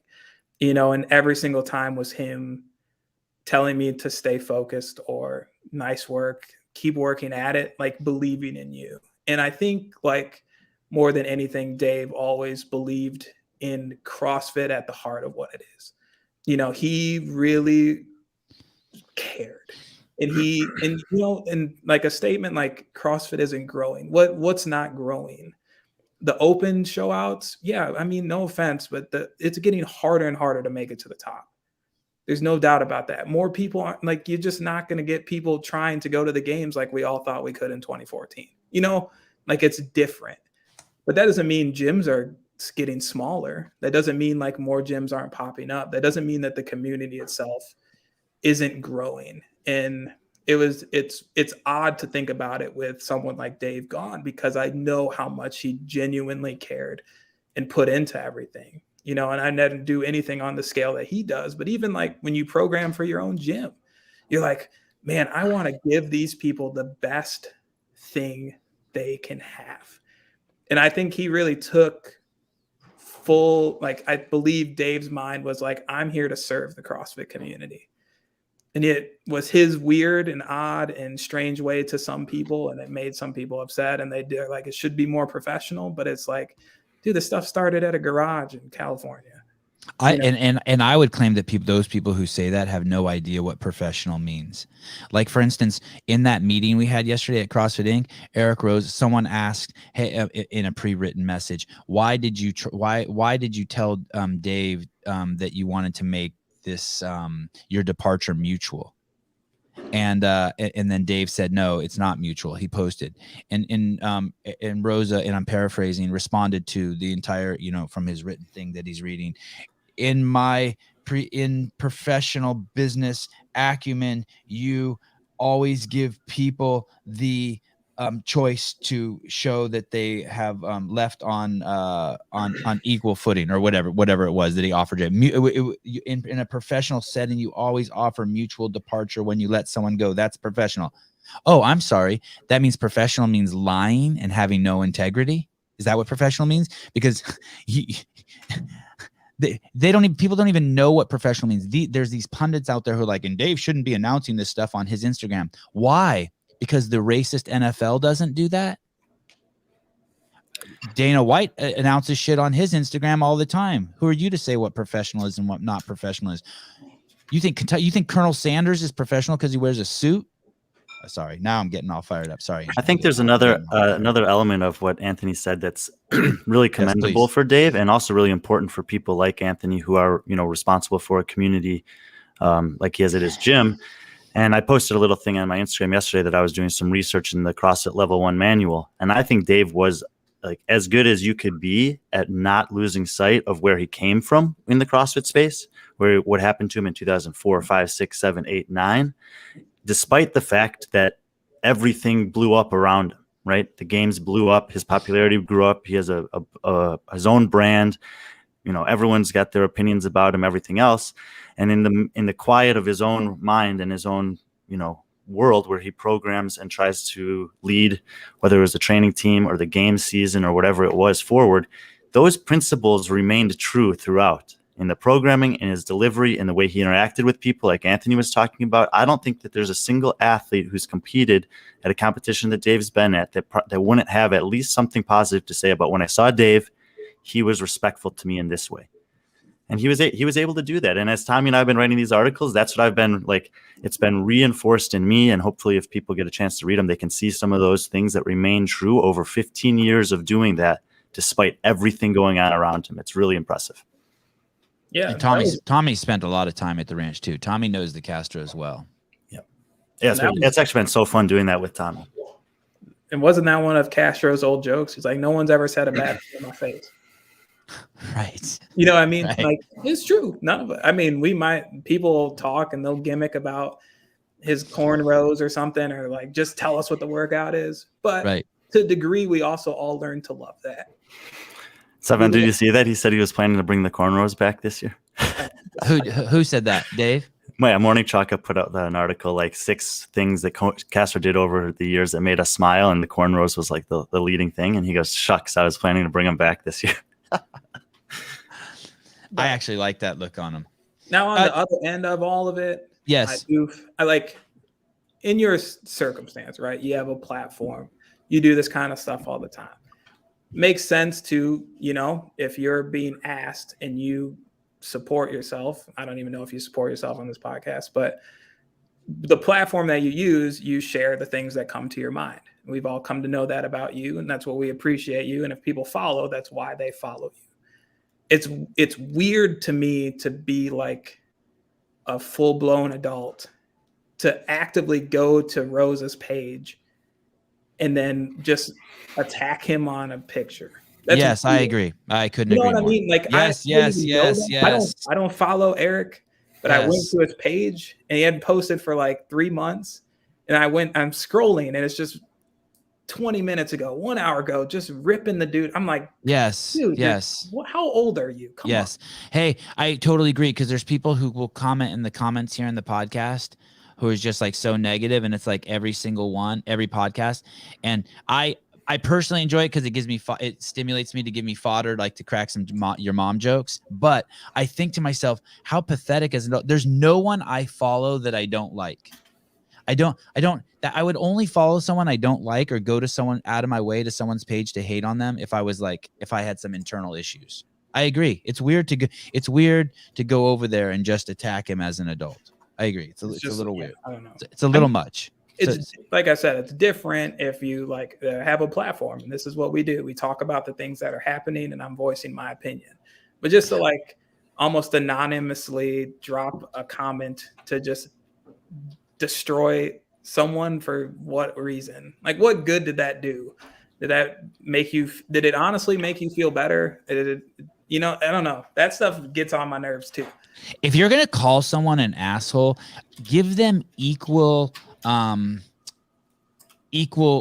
and every single time was him telling me to stay focused or nice work, keep working at it, like believing in you. And I think more than anything, Dave always believed in CrossFit at the heart of what it is. He really cared. And like a statement like CrossFit isn't growing. What's not growing? The open show outs. Yeah. I mean, no offense, but it's getting harder and harder to make it to the top. There's no doubt about that. More people aren't you're just not going to get people trying to go to the games like we all thought we could in 2014. It's different. But that doesn't mean gyms are getting smaller. That doesn't mean more gyms aren't popping up. That doesn't mean that the community itself isn't growing. And it's odd to think about it with someone like Dave gone, because I know how much he genuinely cared and put into everything. And I never do anything on the scale that he does. But even when you program for your own gym, you're like, man, I want to give these people the best thing they can have. And I think he really took full, I believe Dave's mind was I'm here to serve the CrossFit community. And it was his weird and odd and strange way to some people. And it made some people upset. And they're it should be more professional. But it's dude, this stuff started at a garage in California. And I would claim that those people who say that have no idea what professional means. For instance, in that meeting we had yesterday at CrossFit Inc., Eric Rose, someone asked, hey, in a pre-written message, why did you tell Dave that you wanted to make this your departure mutual? And then Dave said, no, it's not mutual. He posted, and Rosa, and I'm paraphrasing, responded to the entire, from his written thing that he's reading. In professional business acumen, you always give people the choice to show that they have left on equal footing, or whatever it was that he offered him. In a professional setting, you always offer mutual departure when you let someone go. That's professional. Oh, I'm sorry. That means professional means lying and having no integrity. Is that what professional means? Because people don't even know what professional means. There's these pundits out there who are and Dave shouldn't be announcing this stuff on his Instagram. Why? Because the racist NFL doesn't do that. Dana White announces shit on his Instagram all the time. Who are you to say what professional is and what not professional is? You think Colonel Sanders is professional because he wears a suit? Sorry, now I'm getting all fired up. Sorry. I think there's another element of what Anthony said that's really commendable for Dave, and also really important for people like Anthony who are responsible for a community like he has at his gym. And I posted a little thing on my Instagram yesterday that I was doing some research in the CrossFit Level 1 manual. And I think Dave was as good as you could be at not losing sight of where he came from in the CrossFit space, what happened to him in 2004, 5, 6, 7, 8, 9, despite the fact that everything blew up around him, right? The games blew up. His popularity grew up. He has his own brand. Everyone's got their opinions about him, everything else. And in the quiet of his own mind and his own, world where he programs and tries to lead, whether it was the training team or the game season or whatever it was forward, those principles remained true throughout. in the programming, in his delivery, in the way he interacted with people, like Anthony was talking about. I don't think that there's a single athlete who's competed at a competition that Dave's been at that wouldn't have at least something positive to say about, when I saw Dave, he was respectful to me in this way. And he was able to do that. And as Tommy and I have been writing these articles, that's what I've been like, it's been reinforced in me. And hopefully if people get a chance to read them, they can see some of those things that remain true over 15 years of doing that, despite everything going on around him. It's really impressive. Yeah. And Tommy spent a lot of time at the ranch too. Tommy knows the Castro as well. Yeah. It's actually been so fun doing that with Tommy. And wasn't that one of Castro's old jokes? He's like, no one's ever said a bad thing in my face. Right. You know what I mean? Right. Like, it's true. None of it. I mean, people talk and they'll gimmick about his cornrows or something, or like just tell us what the workout is. But to a degree, we also all learn to love that. Seven, did you see that? He said he was planning to bring the cornrows back this year. Who said that? Dave? Yeah, Morning Chalka put out an article, like 6 things that Castro did over the years that made us smile, and the cornrows was like the leading thing. And he goes, shucks, I was planning to bring them back this year. I actually like that look on him. Now on the other end of all of it, yes, I like, in your circumstance, right? You have a platform, you do this kind of stuff all the time. Makes sense to, if you're being asked and you support yourself. I don't even know if you support yourself on this podcast, but the platform that you use, you share the things that come to your mind. We've all come to know that about you, and that's what we appreciate you. And if people follow, that's why they follow you. It's weird to me to be like a full-blown adult, to actively go to Rose's page and then just attack him on a picture. Yes, I agree. I couldn't agree more. You know what I mean? Like, yes. I don't follow Eric, but I went to his page and he hadn't posted for like 3 months. And I'm scrolling and it's just 20 minutes ago, 1 hour ago, just ripping the dude. I'm like, yes, dude, yes. How old are you? Come on. Hey, I totally agree, because there's people who will comment in the comments here in the podcast who is just like so negative, and it's like every single one, every podcast. And I personally enjoy it because it gives me it stimulates me to give me fodder, like to crack some your mom jokes. But I think to myself, how pathetic is it? There's no one I follow that I don't like. I would only follow someone I don't like or go to someone out of my way to someone's page to hate on them if I had some internal issues. I agree. It's weird to go over there and just attack him as an adult. I agree. It's a little weird. I don't know. It's a little much. It's like I said, it's different if you have a platform, and this is what we do. We talk about the things that are happening, and I'm voicing my opinion. But just to almost anonymously drop a comment to just destroy someone for what reason? Like, what good did that do? Did it honestly make you feel better? I don't know. That stuff gets on my nerves too. If you're going to call someone an asshole, give them equal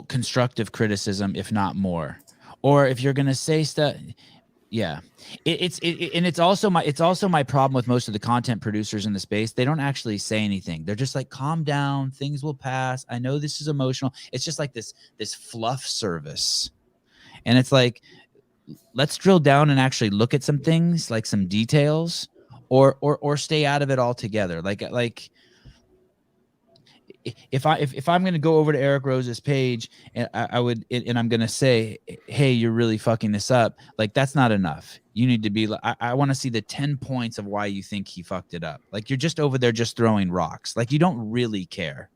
constructive criticism, if not more. Or if you're going to say stuff, yeah, it's also my problem with most of the content producers in the space. They don't actually say anything. They're just like, calm down, things will pass. I know this is emotional. It's just like this fluff service. And it's like, let's drill down and actually look at some things, like some details, or stay out of it altogether. Like if I'm going to go over to Eric Rose's page and I'm going to say, hey, you're really fucking this up. Like, that's not enough. You need to be like, I want to see the 10 points of why you think he fucked it up. Like, you're just over there just throwing rocks. Like, you don't really care.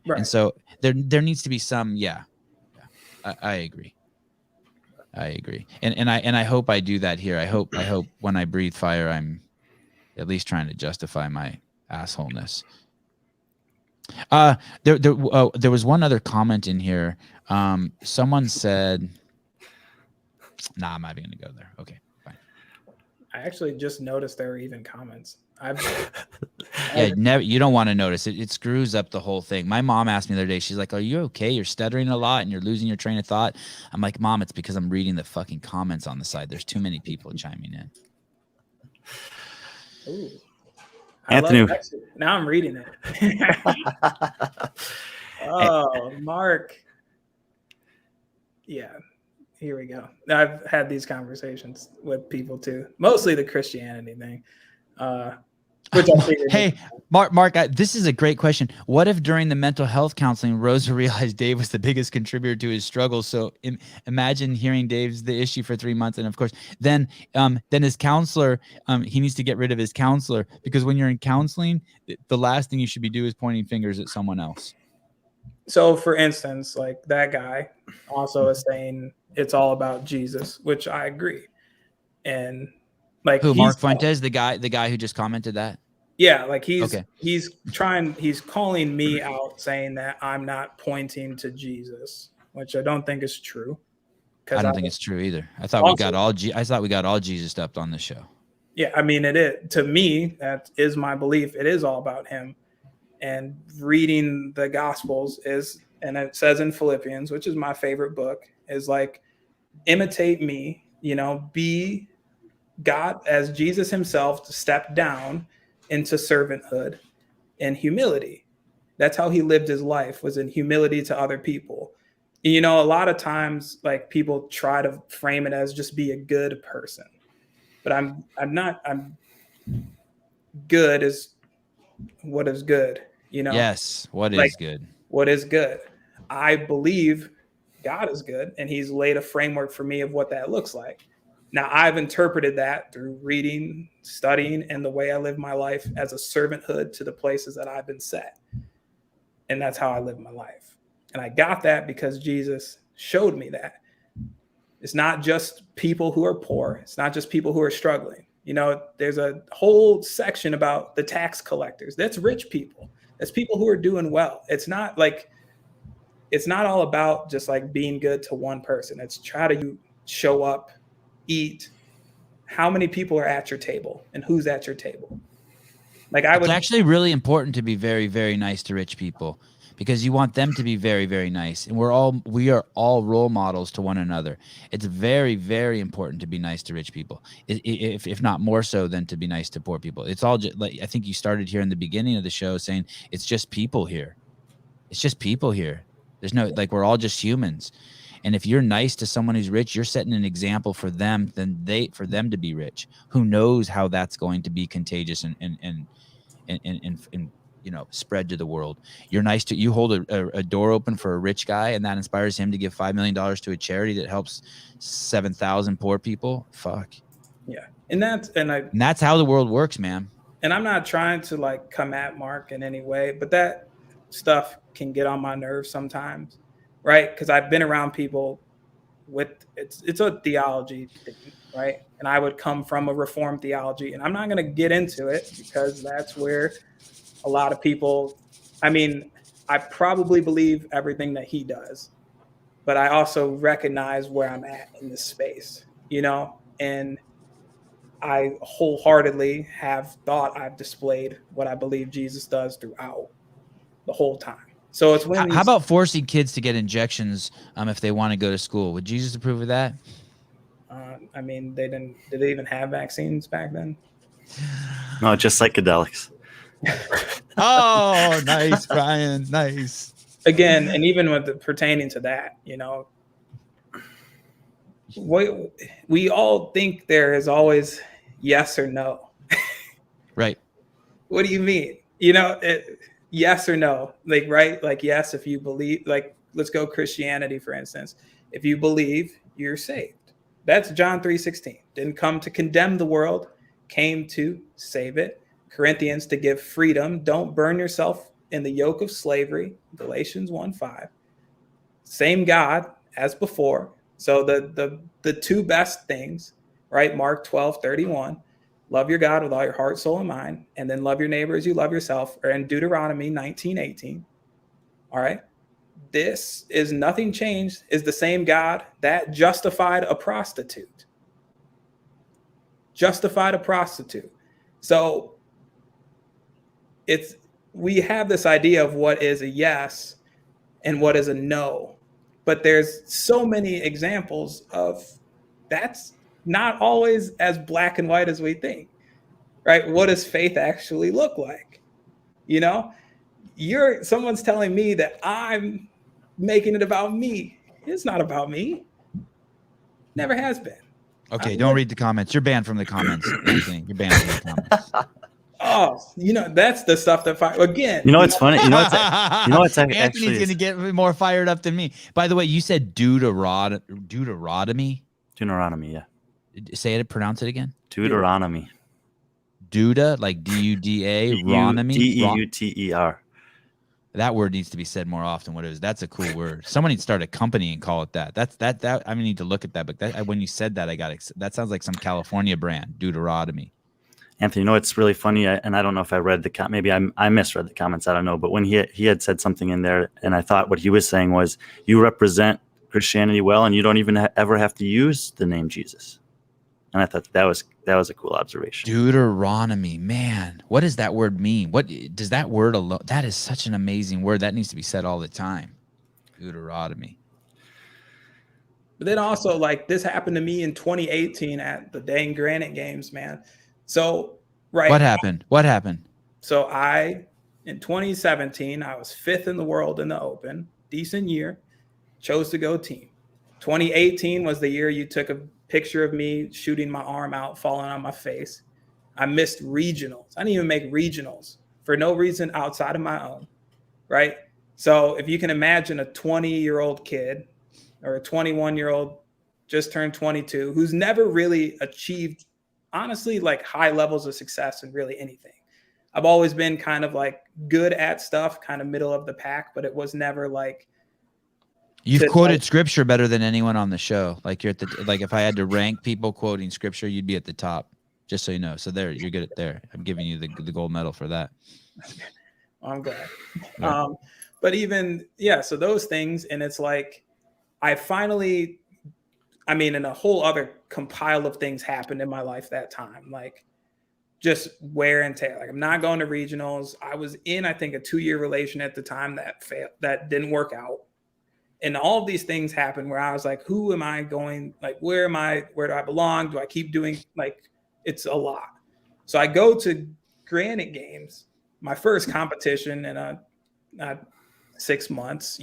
Right. And so there needs to be some, I agree. And I hope I do that here. I hope when I breathe fire, I'm at least trying to justify my assholeness. There was one other comment in here. Someone said, nah, I'm not even gonna go there. Okay, fine. I actually just noticed there were even comments. You don't want to notice it. It screws up the whole thing. My mom asked me the other day, she's like, are you okay? You're stuttering a lot and you're losing your train of thought. I'm like, Mom, it's because I'm reading the fucking comments on the side. There's too many people chiming in. Ooh. Anthony, now I'm reading it. Oh, Mark. Yeah. here we go. I've had these conversations with people too, mostly the Christianity thing. Which I figured. Hey, Mark, this is a great question. What if during the mental health counseling, Rosa realized Dave was the biggest contributor to his struggles? So imagine hearing Dave's the issue for 3 months, and of course, then his counselor, he needs to get rid of his counselor, because when you're in counseling, the last thing you should be doing is pointing fingers at someone else. So, for instance, like that guy also is saying it's all about Jesus, which I agree. And like who, Mark Fuentes, the guy who just commented that? Yeah, like he's calling me out, saying that I'm not pointing to Jesus, which I don't think is true. I don't think it's true either. I thought we got all Jesus up on the show. Yeah, I mean, it is, to me, that is my belief. It is all about him. And reading the Gospels is, and it says in Philippians, which is my favorite book, is like, imitate me, be God as Jesus himself, to step down into servanthood and humility. That's how he lived his life, was in humility to other people. A lot of times, like, people try to frame it as just be a good person, but I'm good is what is good, Yes. What is good? What is good? I believe God is good, and he's laid a framework for me of what that looks like. Now, I've interpreted that through reading, studying, and the way I live my life as a servanthood to the places that I've been set. And that's how I live my life. And I got that because Jesus showed me that. It's not just people who are poor. It's not just people who are struggling. There's a whole section about the tax collectors. That's rich people. That's people who are doing well. It's not all about just like being good to one person. It's try to show up, eat. How many people are at your table, and who's at your table? It's actually really important to be very, very nice to rich people, because you want them to be very, very nice. And we are all role models to one another. It's very, very important to be nice to rich people, if not more so than to be nice to poor people. It's all just like, I think you started here in the beginning of the show saying it's just people here. It's just people here. There's no, like, we're all just humans. And if you're nice to someone who's rich, you're setting an example for them, for them to be rich. Who knows how that's going to be contagious and spread to the world. You hold a door open for a rich guy, and that inspires him to give $5 million to a charity that helps 7,000 poor people. Fuck. Yeah. And that's how the world works, man. And I'm not trying to like come at Mark in any way, but that stuff can get on my nerves sometimes. Right? Because I've been around people with it's a theology thing, right? And I would come from a Reformed theology, and I'm not going to get into it because that's where a lot of people, I probably believe everything that he does, but I also recognize where I'm at in this space, and I wholeheartedly have thought I've displayed what I believe Jesus does throughout the whole time. So it's when how about forcing kids to get injections if they want to go to school? Would Jesus approve of that? Did they even have vaccines back then? No, just psychedelics. Oh, nice, Brian. Nice. Again, and even pertaining to that, we all think there is always yes or no. Right. What do you mean? Yes or no, right? Like, yes, if you believe, like, let's go Christianity, for instance. If you believe, you're saved. That's John 3:16. Didn't come to condemn the world, came to save it. Corinthians, to give freedom. Don't burn yourself in the yoke of slavery. Galatians 1:5. Same God as before. So the two best things, right? Mark 12:31. Love your God with all your heart, soul, and mind, and then love your neighbor as you love yourself, or in Deuteronomy 19:18. All right. This is nothing changed, is the same God that justified a prostitute. Justified a prostitute. So we have this idea of what is a yes and what is a no, but there's so many examples of that's not always as black and white as we think, right? What does faith actually look like? Someone's telling me that I'm making it about me. It's not about me. Never has been. Okay, don't read the comments. You're banned from the comments, Anthony. You're banned from the comments. Oh, that's the stuff that again. You know what's funny? You know what's Anthony's actually gonna get more fired up than me. By the way, you said Deuteronomy. Deuteronomy, yeah. Say it. Pronounce it again. Deuteronomy. Duda, like Duda, Ronomy. Deuter. That word needs to be said more often. What it is? That's a cool word. Someone needs to start a company and call it that. That I need to look at that. But when you said that, that sounds like some California brand. Deuteronomy. Anthony, you know what's really funny, and I don't know if I read maybe I misread the comments. I don't know, but when he had said something in there, and I thought what he was saying was, you represent Christianity well, and you don't even ever have to use the name Jesus. And I thought that was a cool observation. Deuteronomy, man, what does that word mean? What does that word alone? That is such an amazing word. That needs to be said all the time. Deuteronomy. But then also, like, this happened to me in 2018 at the dang Granite Games, man. So, right. What happened? So in 2017, I was 5th in the world in the Open, decent year, chose to go team. 2018 was the year you took a picture of me shooting my arm out, falling on my face. I missed regionals. I didn't even make regionals for no reason outside of my own, right? So if you can imagine a 20-year-old kid or a 21-year-old just turned 22 who's never really achieved, honestly, like high levels of success in really anything. I've always been kind of like good at stuff, kind of middle of the pack, but it was never like. You've quoted scripture better than anyone on the show. Like you're at if I had to rank people quoting scripture, you'd be at the top, just so you know. So there, you're good at there. I'm giving you the gold medal for that. I'm glad. Yeah. But even, so those things, and it's like, and a whole other compile of things happened in my life that time, like just wear and tear. Like, I'm not going to regionals. I was in, I think, a 2-year relation at the time that failed, that didn't work out. And all of these things happened where I was like, who am I going? Like, where am I? Where do I belong? Do I keep doing, like, it's a lot. So I go to Granite Games, my first competition in 6 months,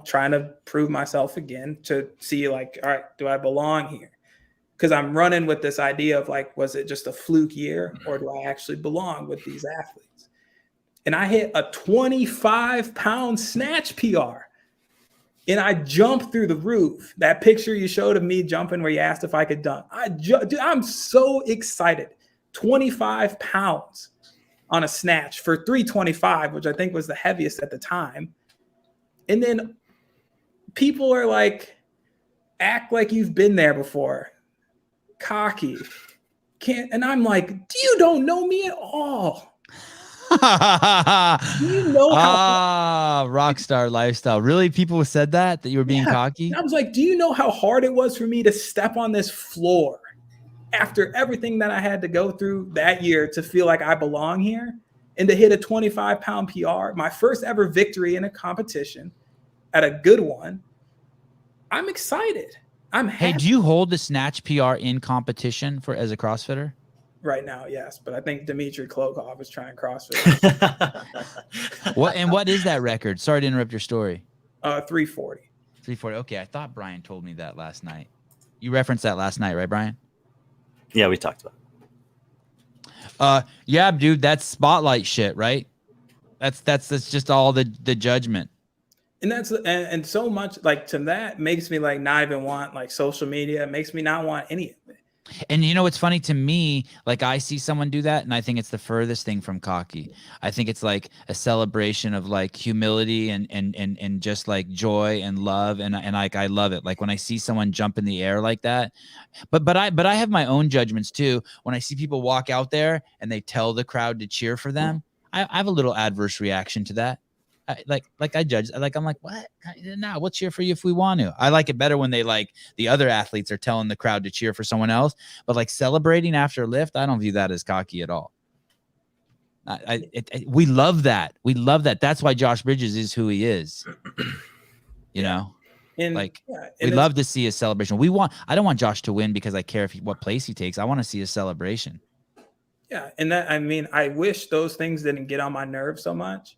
trying to prove myself again to see, like, all right, do I belong here? Because I'm running with this idea of, like, was it just a fluke year, or do I actually belong with these athletes? And I hit a 25-pound snatch PR. And I jumped through the roof. That picture you showed of me jumping where you asked if I could dunk. Dude, I'm so excited. 25 pounds on a snatch for 325, which I think was the heaviest at the time. And then people are like, act like you've been there before. Cocky. And I'm like, you don't know me at all. You know how rock star lifestyle. Really? People said that you were being cocky? I was like, do you know how hard it was for me to step on this floor after everything that I had to go through that year to feel like I belong here and to hit a 25-pound PR, my first ever victory in a competition at a good one? I'm excited. I'm happy. Hey, do you hold the snatch PR in competition as a CrossFitter? Right now, yes, but I think Dmitry Klokov is trying CrossFit. What is that record? Sorry to interrupt your story. 340. 340. Okay, I thought Brian told me that last night. You referenced that last night, right, Brian? Yeah, we talked about it. Yeah, dude, that's spotlight shit, right? That's just all the judgment. And that's and so much, like, to that makes me like not even want, like, social media. It makes me not want any of it. And you know, it's funny to me, like, I see someone do that and I think it's the furthest thing from cocky. I think it's like a celebration of, like, humility and just, like, joy and love. And like, I love it. Like, when I see someone jump in the air like that, but I have my own judgments too. When I see people walk out there and they tell the crowd to cheer for them, I have a little adverse reaction to that. I judge, like, I'm like, what? No, we'll cheer for you if we want to. I like it better when they, like, the other athletes are telling the crowd to cheer for someone else, but, like, celebrating after a lift, I don't view that as cocky at all. We love that. We love that. That's why Josh Bridges is who he is. You know, and, like, we love to see a celebration. I don't want Josh to win because I care what place he takes. I want to see a celebration. Yeah. And that, I mean, I wish those things didn't get on my nerves so much.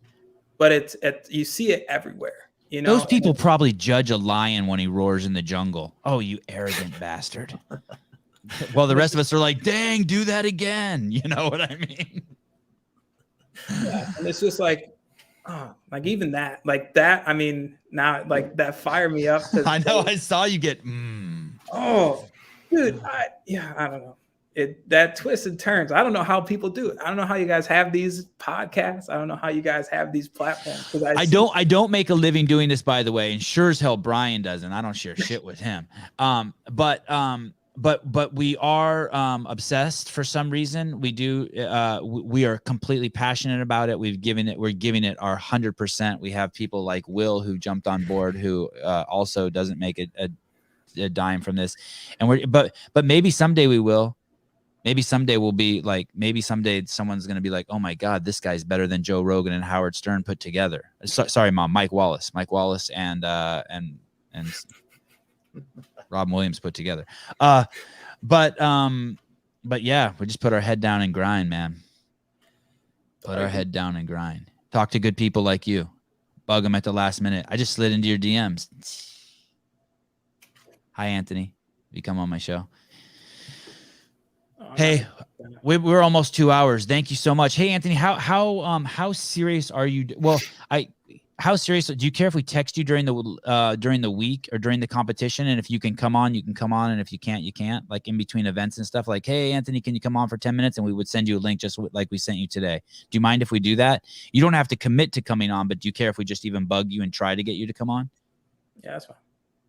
But you see it everywhere. You know, those people probably judge a lion when he roars in the jungle. Oh, you arrogant bastard. Well, the rest of us are like, dang, do that again. You know what I mean? Yeah, and it's just like, oh, like even that, like that. I mean, now like that fired me up. I know. I saw you get. Oh, dude. I don't know. That twists and turns. I don't know how people do it. I don't know how you guys have these podcasts. I don't know how you guys have these platforms. I don't make a living doing this, by the way, and sure as hell Brian doesn't. I don't share shit with him. But we are obsessed for some reason. We do. We are completely passionate about it. We're giving it our 100%. We have people like Will who jumped on board, who also doesn't make a dime from this, and but maybe someday we will. Maybe someday we'll be like, maybe someday someone's going to be like, oh my God, this guy's better than Joe Rogan and Howard Stern put together. Sorry, Mom, Mike Wallace and Rob Williams put together. But yeah, we just put our head down and grind, man. Put our head down and grind. Talk to good people like you. Bug them at the last minute. I just slid into your DMs. Hi, Anthony. You come on my show. Hey, we're almost 2 hours. Thank you so much. Hey, Anthony, how serious are you? Well, how serious do you care if we text you during the week or during the competition? And if you can come on, you can come on. And if you can't, you can't, like in between events and stuff, like, hey, Anthony, can you come on for 10 minutes? And we would send you a link just like we sent you today. Do you mind if we do that? You don't have to commit to coming on, but do you care if we just even bug you and try to get you to come on? Yeah, that's fine.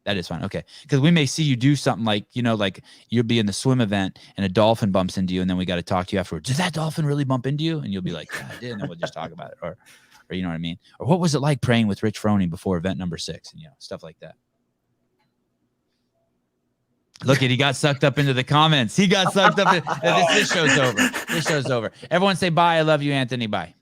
That is fine. Okay. Because we may see you do something like, like you'll be in the swim event and a dolphin bumps into you. And then we got to talk to you afterwards. Did that dolphin really bump into you? And you'll be like, yeah, I did. And then we'll just talk about it. Or you know what I mean? Or what was it like praying with Rich Froning before event number 6? And, stuff like that. Look he got sucked up into the comments. He got sucked up. This show's over. This show's over. Everyone say bye. I love you, Anthony. Bye.